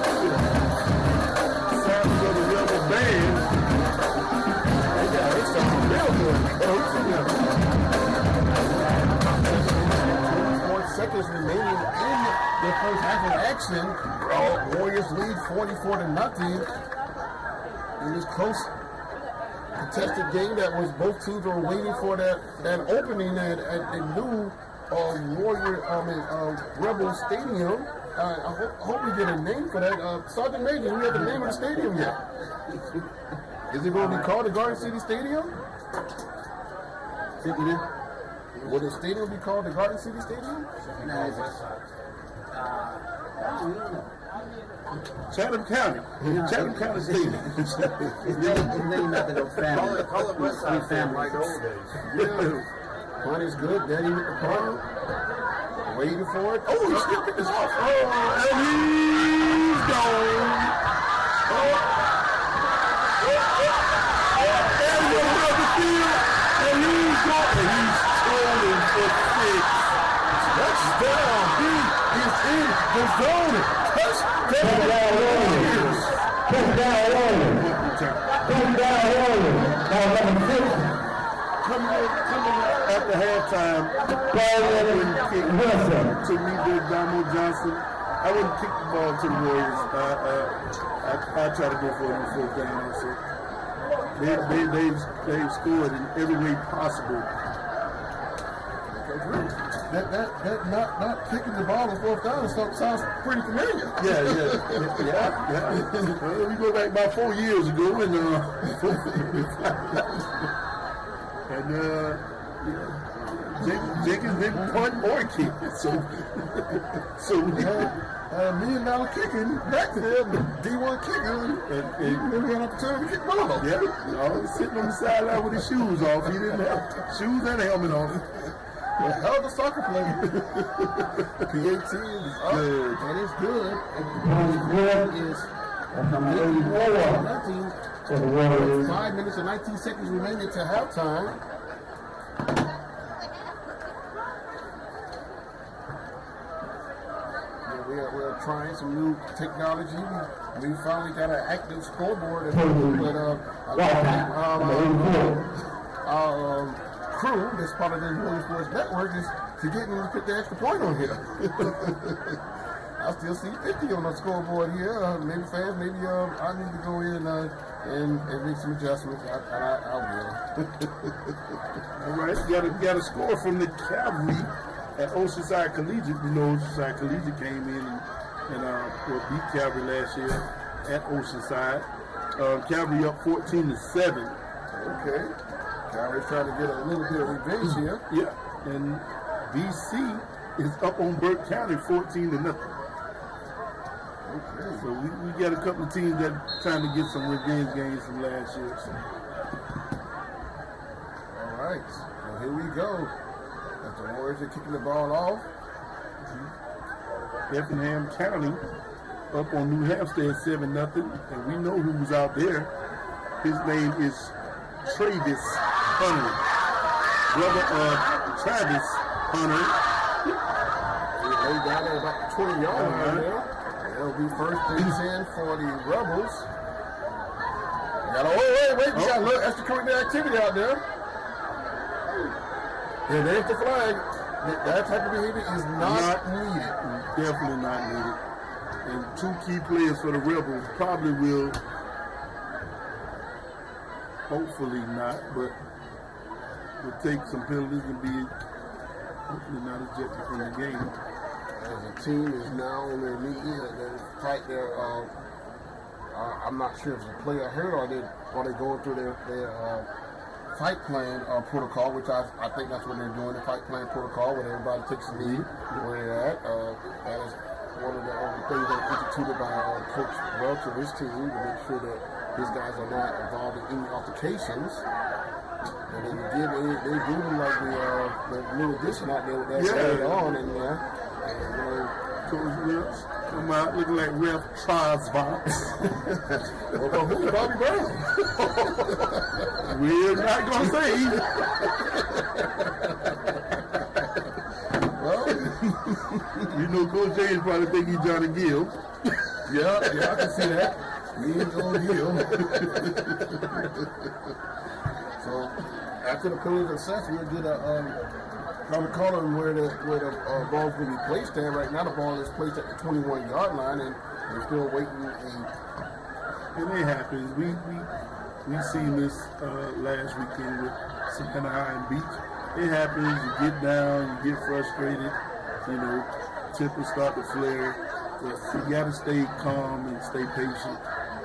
Sounds of the Rebel band. They sound real good. 24 seconds remaining in the first half of action. Warriors lead 44-0. In this close contested game that was both teams were waiting for that opening at the new Rebel Stadium. I hope we get a name for that. Sergeant Major, do we have the name of the stadium yet? Is it going to be called the Garden City Stadium? Will the stadium be called the Garden City Stadium? Chatham County. Chatham County Stadium. Call it Westside Family like the old days. Yeah. Punt is good. Daddy with the punt. Waiting for it. Oh, he still picked this off. Oh, and he's gone. And he's on the field. And he's gone. And he's trolling for 6. Touchdown. He is in the zone. Touchdown Warriors. Touchdown Warriors. Now number 6. Coming after halftime, I wouldn't kick to me, Big Damo Johnson. I wouldn't kick the ball to the Warriors. I try to go for it on 4th down. So they've scored in every way possible. That not kicking the ball on 4th down sounds pretty familiar. Yeah. Well, we go back about 4 years ago, and Jenkins didn't punt or kick it, so we had $1 million kicking back there, D1 kicker, and never had an opportunity to kick the ball. Yeah, always sitting on the sideline with his shoes off. He didn't have shoes and a helmet on. Well, hell of a soccer player. PAT is good. And it's good. And is 84-0. for the Warriors. 5 minutes and 19 seconds remaining to halftime. We're trying some new technology. We finally got an active scoreboard, but crew that's part of the Warriors Sports Network is forgetting to put the extra point on here. I still see 50 on the scoreboard here. Maybe fans, maybe I need to go in and make some adjustments. I will. All right, got a score from the Cavalry at Oceanside Collegiate. You know, Oceanside Collegiate came in and beat Cavalry last year at Oceanside. Cavalry up 14-7. Okay. Cavalry's trying to get a little bit of revenge here. Yeah, and BC is up on Burke County 14-0. Okay. So we got a couple of teams that trying to get some revenge games from last year. So. All right. Well, here we go. As the Warriors are kicking the ball off. Effingham County up on New Hampstead 7-0, and we know who's out there. His name is Travis Hunter, brother of Travis Hunter. He laid down at about 20 yards right there. That'll be first and 10 for the Rebels. Wait, we got a little extracurricular activity out there. And there's the flag. That type of behavior is not needed. Definitely not needed. And two key players for the Rebels probably will, hopefully not, but will take some penalties and be hopefully not ejected from the game. As the team is now on their knees and they fight their, I'm not sure if it's a player hurt or they going through their fight plan protocol, which I think that's what they're doing, the fight plan protocol, where everybody takes a knee where they're at. That is one of the things that are instituted by Coach Welch and his team to make sure that his guys are not involved in any altercations. And they do like the little addition out there with that going on in there. Coach Welch come out looking like Ref Trosvox. Well, who's Bobby Brown? We're not going to say. Well, you know, Coach James probably think he's Johnny Gill. Yeah, I can see that. Me and Joe Gill. So, after the penalty success, we'll get on the corner where the ball's going to be placed at. Right now, the ball is placed at the 21-yard line, and we're still waiting. And it happens. We seen this last weekend with Savannah High and Beach. It happens. You get down, you get frustrated. You know, tempers start to flare. But you got to stay calm and stay patient.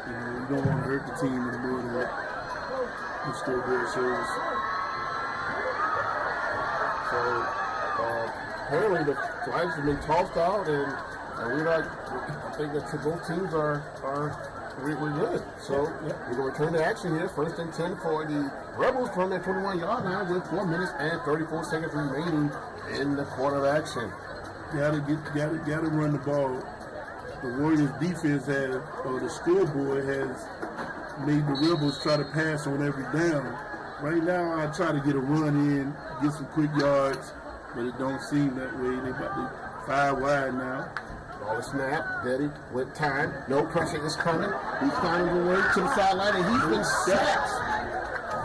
You know, you don't want to hurt the team in the more than what the scoreboard shows. So apparently the flags have been tossed out, and I think that both teams we're good. So we're going to return to action here. First and 10 for the Rebels from their 21-yard line with 4 minutes and 34 seconds remaining in the quarter of action. Gotta run the ball. The Warriors defense the scoreboard has made the Rebels try to pass on every down. Right now, I try to get a run in, get some quick yards, but it don't seem that way. They about to 5 wide now. Ball is snap, Betty with time. No pressure is coming. He's finding the way to the sideline, and he's been sacked.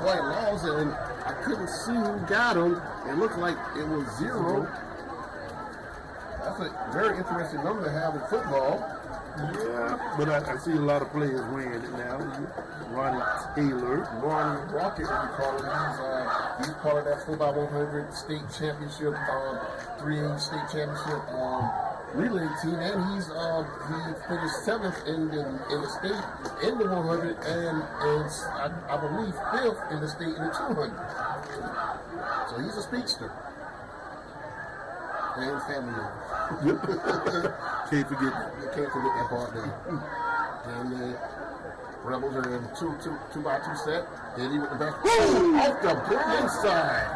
White Laws, and I couldn't see who got him. It looked like it was 0. That's a very interesting number to have in football. Yeah, but I see a lot of players wearing it now. Ronnie Taylor. Ronnie Rocket, as we call him. He's part of that 4x100 state championship, 3A state championship relay team, and he finished 7th in the state in the 100, and I believe 5th in the state in the 200. So he's a speedster. And family members. Can't forget that. You can't forget that part there. And the Rebels are in 2x2 set. Eddie with the back. Off the blind side.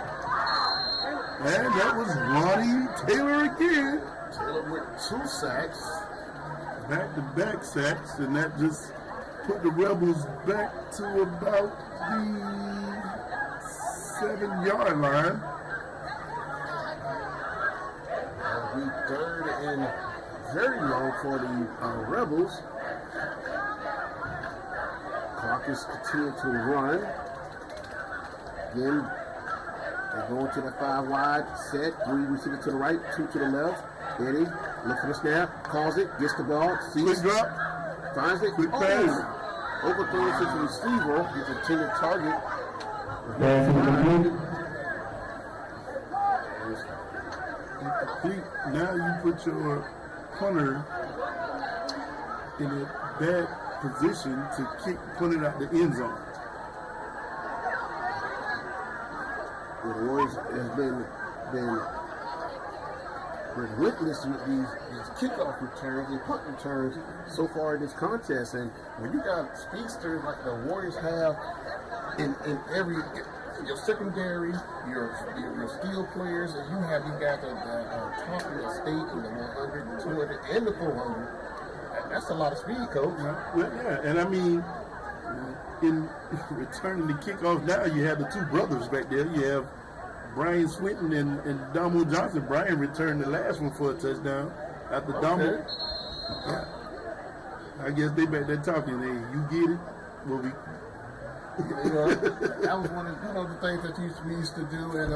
And that was Ronnie Taylor again. Taylor with 2 sacks. Back-to-back sacks, and that just put the Rebels back to about the 7-yard line. Be third and very long for the Rebels. Clock is continuing to run. Again, they go into the 5 wide set. 3 receivers to the right, 2 to the left. Eddie, look for the snap, calls it, gets the ball, sees, Quick drop, finds it, quick pass. Overthrows it to the receiver, his intended target. Now you put your punter in a bad position to punt it out the end zone. The Warriors has been witness with these kickoff returns and punt returns so far in this contest. And when you got speedsters like the Warriors have in every your secondary, your skill players, and you have these guys that are top in the state in the 100, the 200, and the 400. That's a lot of speed, Coach. Well, yeah, and I mean, in returning the kickoff now, you have the 2 brothers back there. You have Brian Swinton and Damo Johnson. Brian returned the last one for a touchdown after Damo. Yeah. I guess they back there talking. Hey, you get it? Well, we. That was one of the things that we used to do, and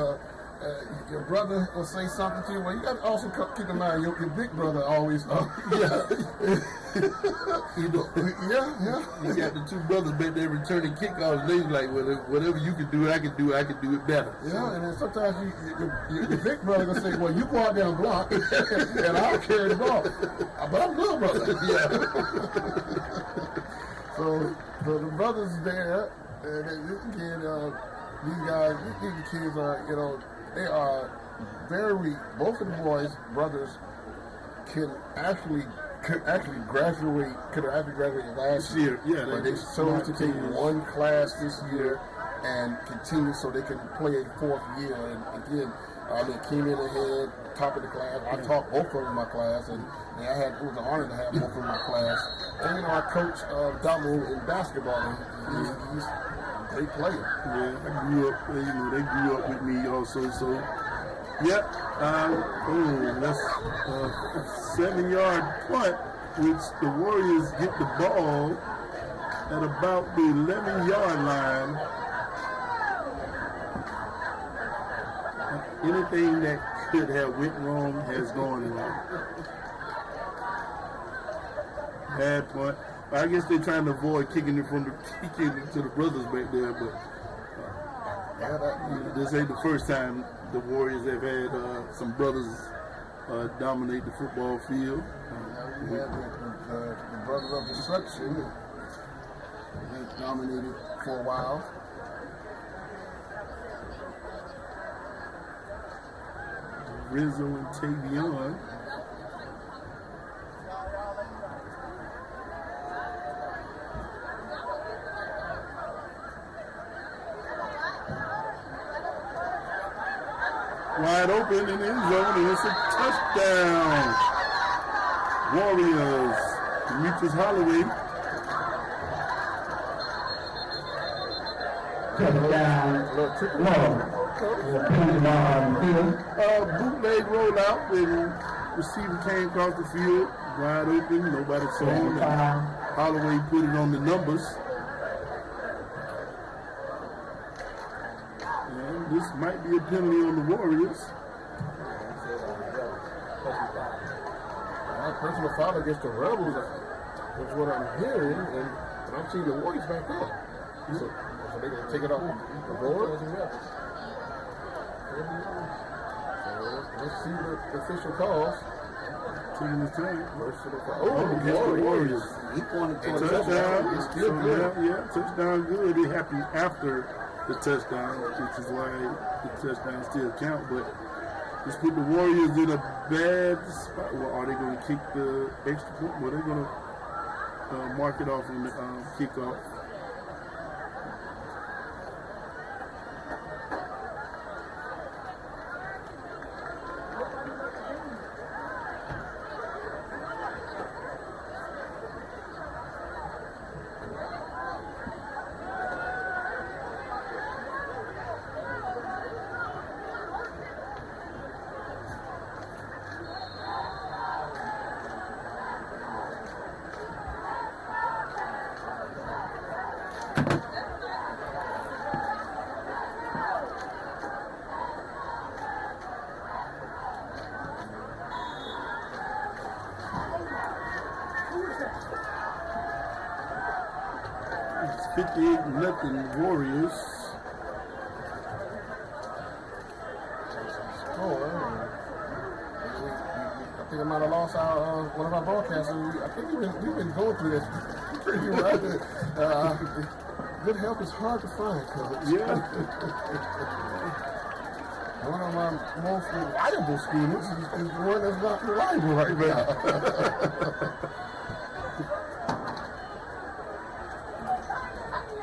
your brother will say something to you. Well, you got to also keep in mind your big brother always. Yeah. You got the 2 brothers back there returning kickoffs. They like, whatever you can do, I can do it better. Yeah, and then sometimes your big brother will say, well, you go out there and block, and I'll carry the ball. But I'm little brother. Yeah. So the brothers there, and these guys, these kids are, they are both of the brothers could actually graduate last year. Yeah, but they chose to take one class this year and continue so they can play a 4th year. And again, they came in ahead, top of the class. I taught both of them in my class, and it was an honor to have both of them in my class. And I coach Damo in basketball, and he's a great player. Yeah, I grew up. They grew up with me also. So, yeah. That's a 7-yard punt, which the Warriors get the ball at about the 11-yard line. Anything that could have went wrong has gone wrong. Bad punt. I guess they're trying to avoid kicking it to the brothers back there, but this ain't the first time the Warriors have had some brothers dominate the football field. We had the Brothers of Destruction. They dominated for a while. Rizzo and Tavion. Wide open in the end zone, and it's a touchdown. Warriors. Demetrius Holloway. Touchdown. Bootleg rollout, and receiver came across the field, wide open, nobody saw him. Holloway put it on the numbers. And this might be a penalty on the Warriors. Personal foul against the Rebels is what I'm hearing, and I'm seeing the Warriors back up. So they're going to take it off the board. Let's see the official calls. Taking his time. Against the Warriors. He pointed to a touchdown. It's still good. Yeah, touchdown good. It happened after the touchdown, which is why the touchdown still count. But just put the Warriors in a bad spot. Well, are they going to kick the extra point? Well, they're going to mark it off on the kickoff. 58-0 Warriors. I think I might have lost our one of our broadcasters. I think we've been going through this pretty right. Good help is hard to find, Coach. Yeah. One of my most reliable students is the one that's not reliable right now.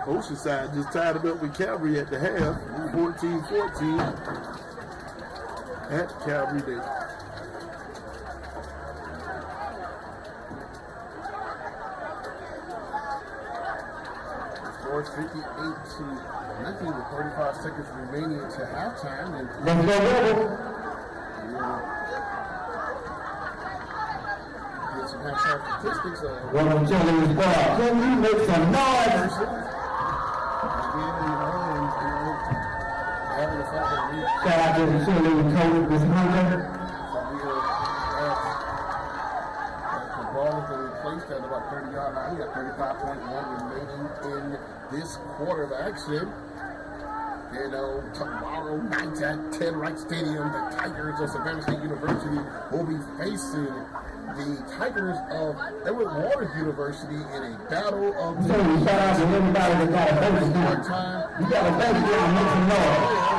Oceanside just tied it up with Calvary at the half, 14-14 at Calvary Day. Score 58-19 with 35 seconds remaining to halftime. And Let's go, Rebel. get some halftime statistics. What I'm telling you is, boy, can you make some noise? Having the fact that we Shout out to the cheerleading coach, Ms. Hunter. the ball has been placed at about 30-yard line. We got 35.1 remaining in this quarter of action. You know, tomorrow night at 10 Wright Stadium, the Tigers of Savannah State University will be facing the Tigers of Edward Waters University in a battle of So shout out to everybody that got a bonus now. You got a bonus now, make some noise.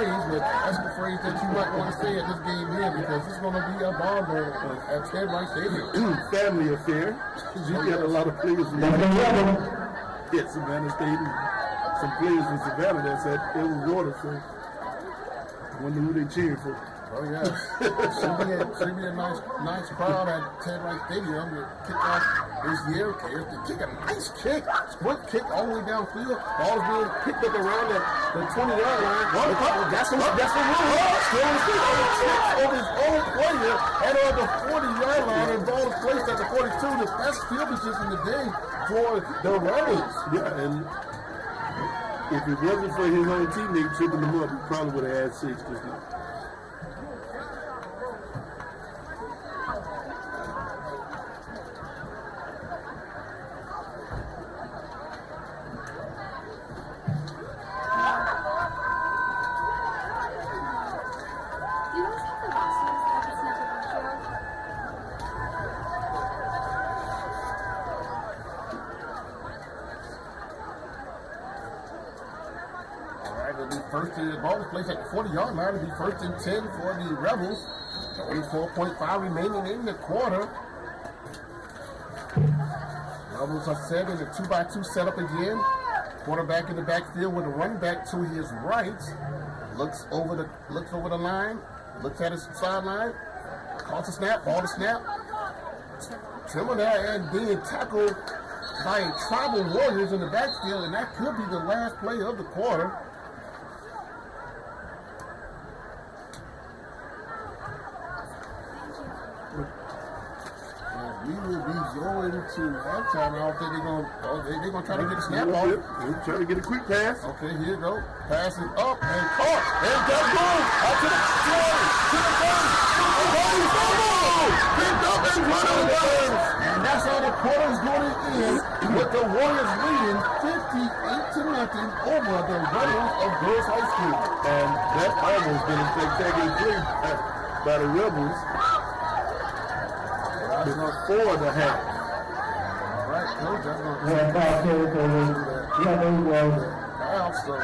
phrase, but that's the phrase that you might want to say at this game here because it's going to be a ball game at 10 Wright Stadium. Family affair. You got a lot of players from Savannah State and some players from Savannah that's at Edward Waters. So I wonder who they cheering for. Oh yeah, should be a nice crowd at 10 Wright Stadium to kick off this year. To kick a nice kick, squint kick all the way downfield. Ball's being picked up around the 20-yard line. That's the rule. Still on his own player and on the 40-yard line, and ball is placed at the 42. The best field position today for the Rebels. Yeah, and if it wasn't for his own teammate tripping him up, he probably would have had 6 just now. The ball is placed at the 40-yard line. It'll be 1st and 10 for the Rebels. 24.5 remaining in the quarter. Rebels are set in a 2-by-2 setup again. Quarterback in the backfield with a running back to his right. Looks over the line. Looks at his sideline. Calls a snap. Ball to snap. Trimmer there and being tackled by Tribal Warriors in the backfield, and that could be the last play of the quarter. We will be going to halftime. I don't think they're gonna try to get a snap off. They're trying to get a quick pass. Okay, here you go. Pass it up and caught. And got goal. Out to the 20, to the 30. Picked up and running. And that's how the quarter is going to end with the Warriors leading 58-0 over the Rebels of Girls High School. And that almost been a spectacular play by the Rebels. Before the half. All right, Coach. That's going to so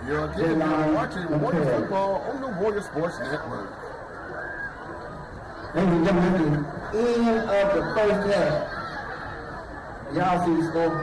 you're again watching Warriors football on the Warrior Sports Network. Ladies and gentlemen, end of the first half. Y'all see the score?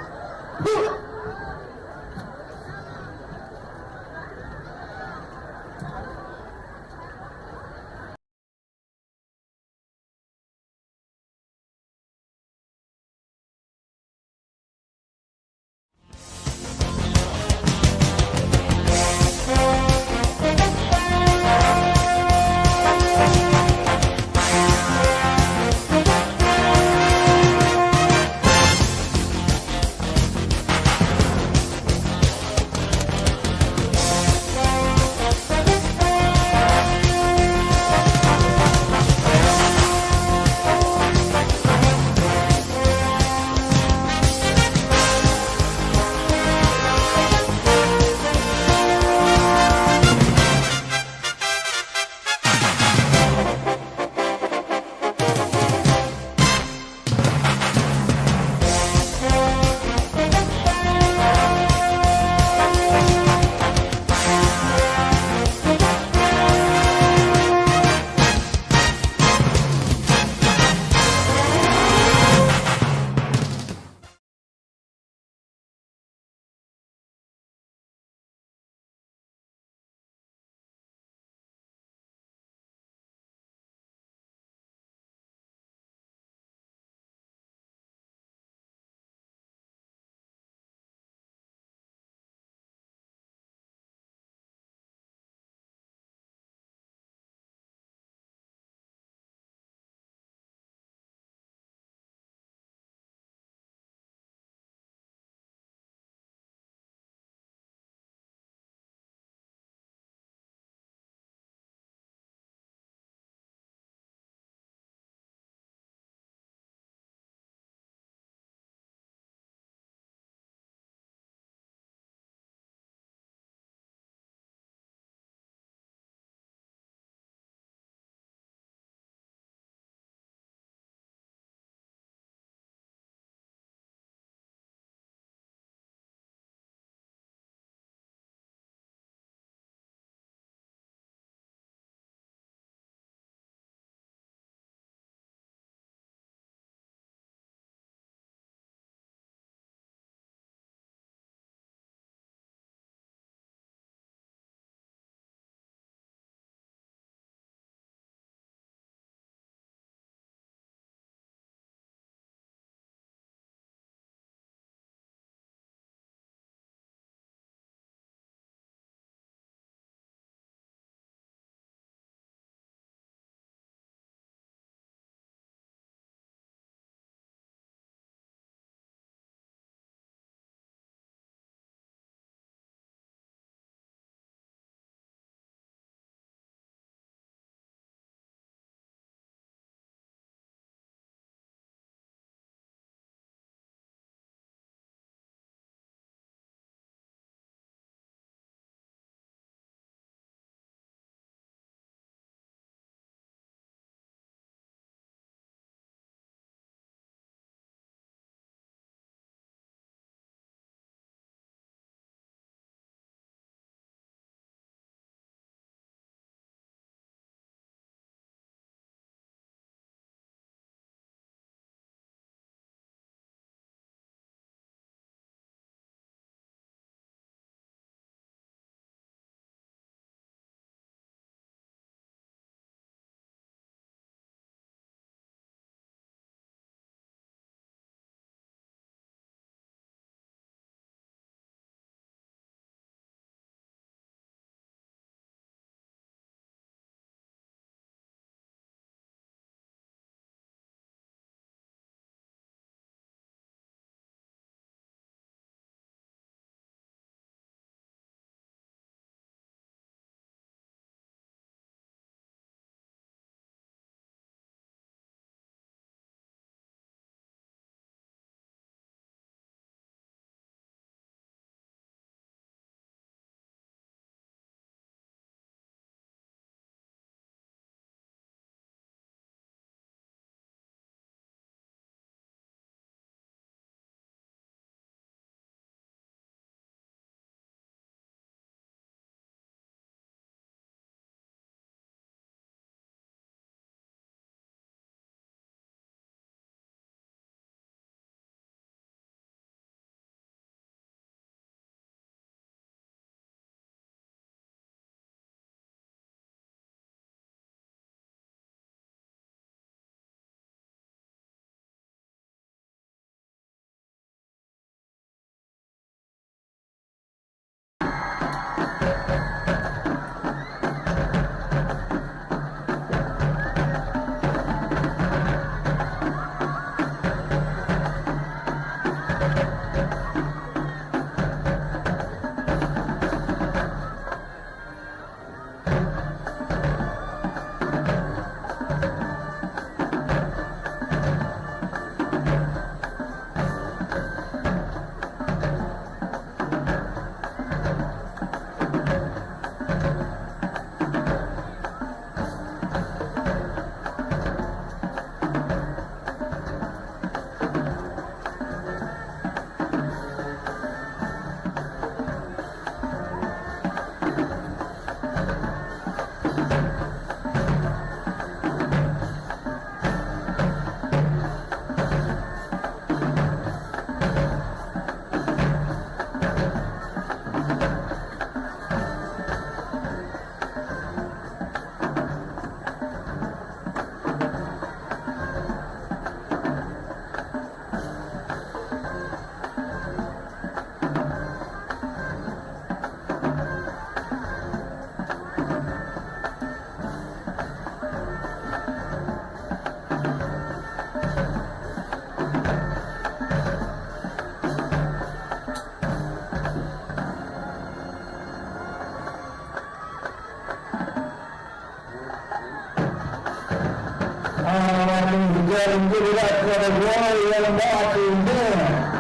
ahead and give it up for the Warrior marching band.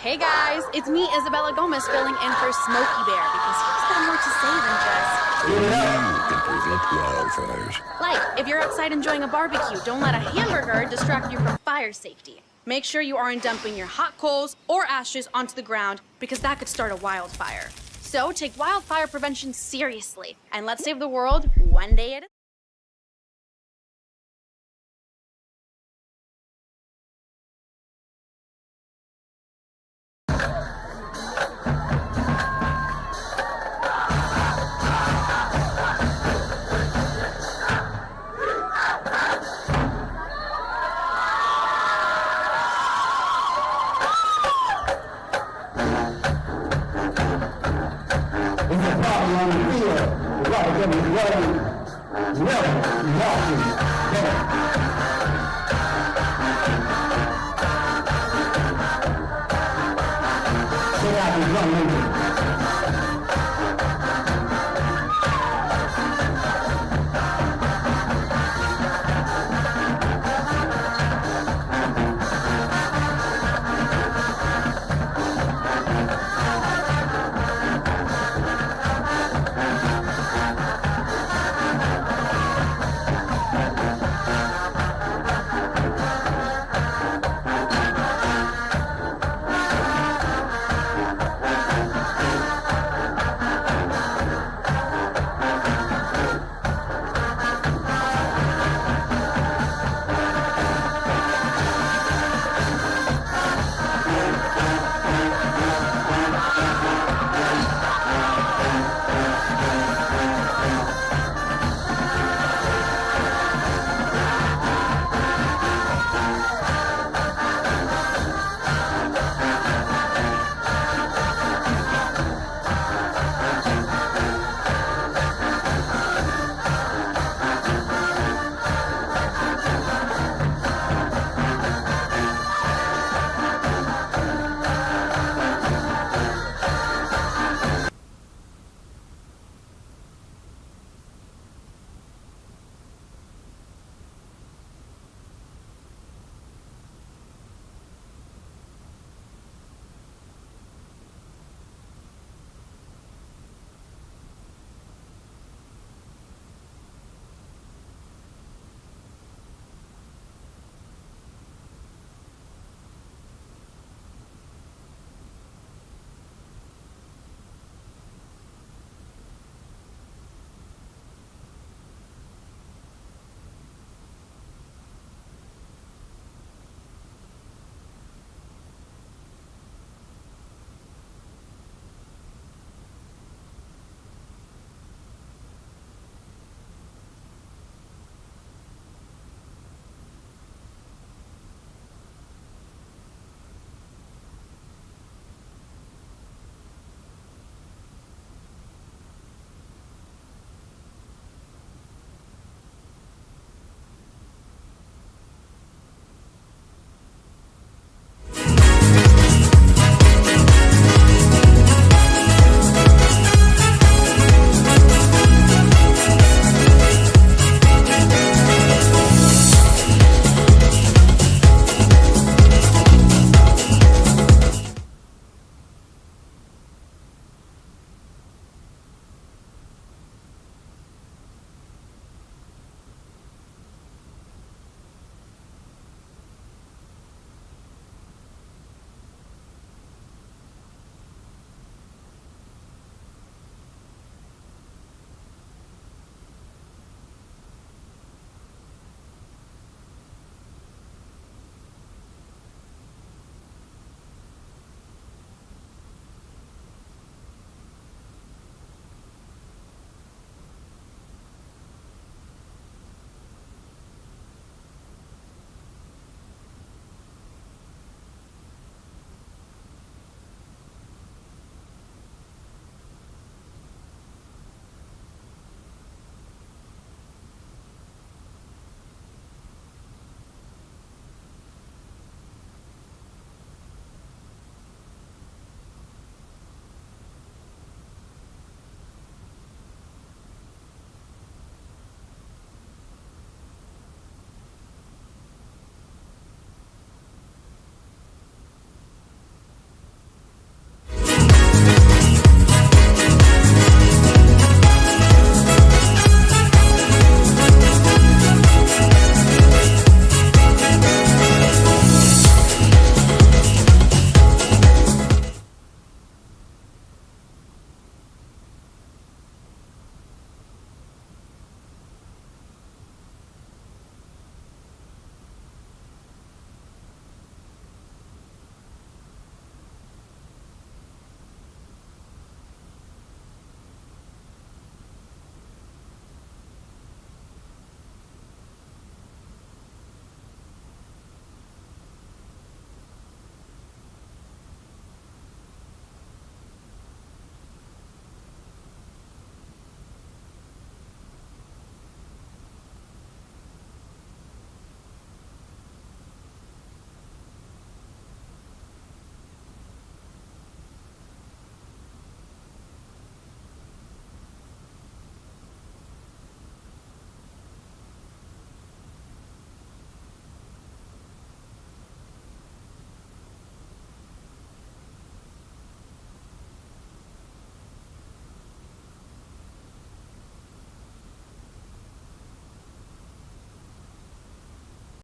Hey guys, it's me, Isabella Gomez, filling in for Smokey Bear because he's got more to say than just... You can prevent wildfires. Like, if you're outside enjoying a barbecue, don't let a hamburger distract you from fire safety. Make sure you aren't dumping your hot coals or ashes onto the ground because that could start a wildfire. So take wildfire prevention seriously and let's save the world one day at a time. Check out this young lady.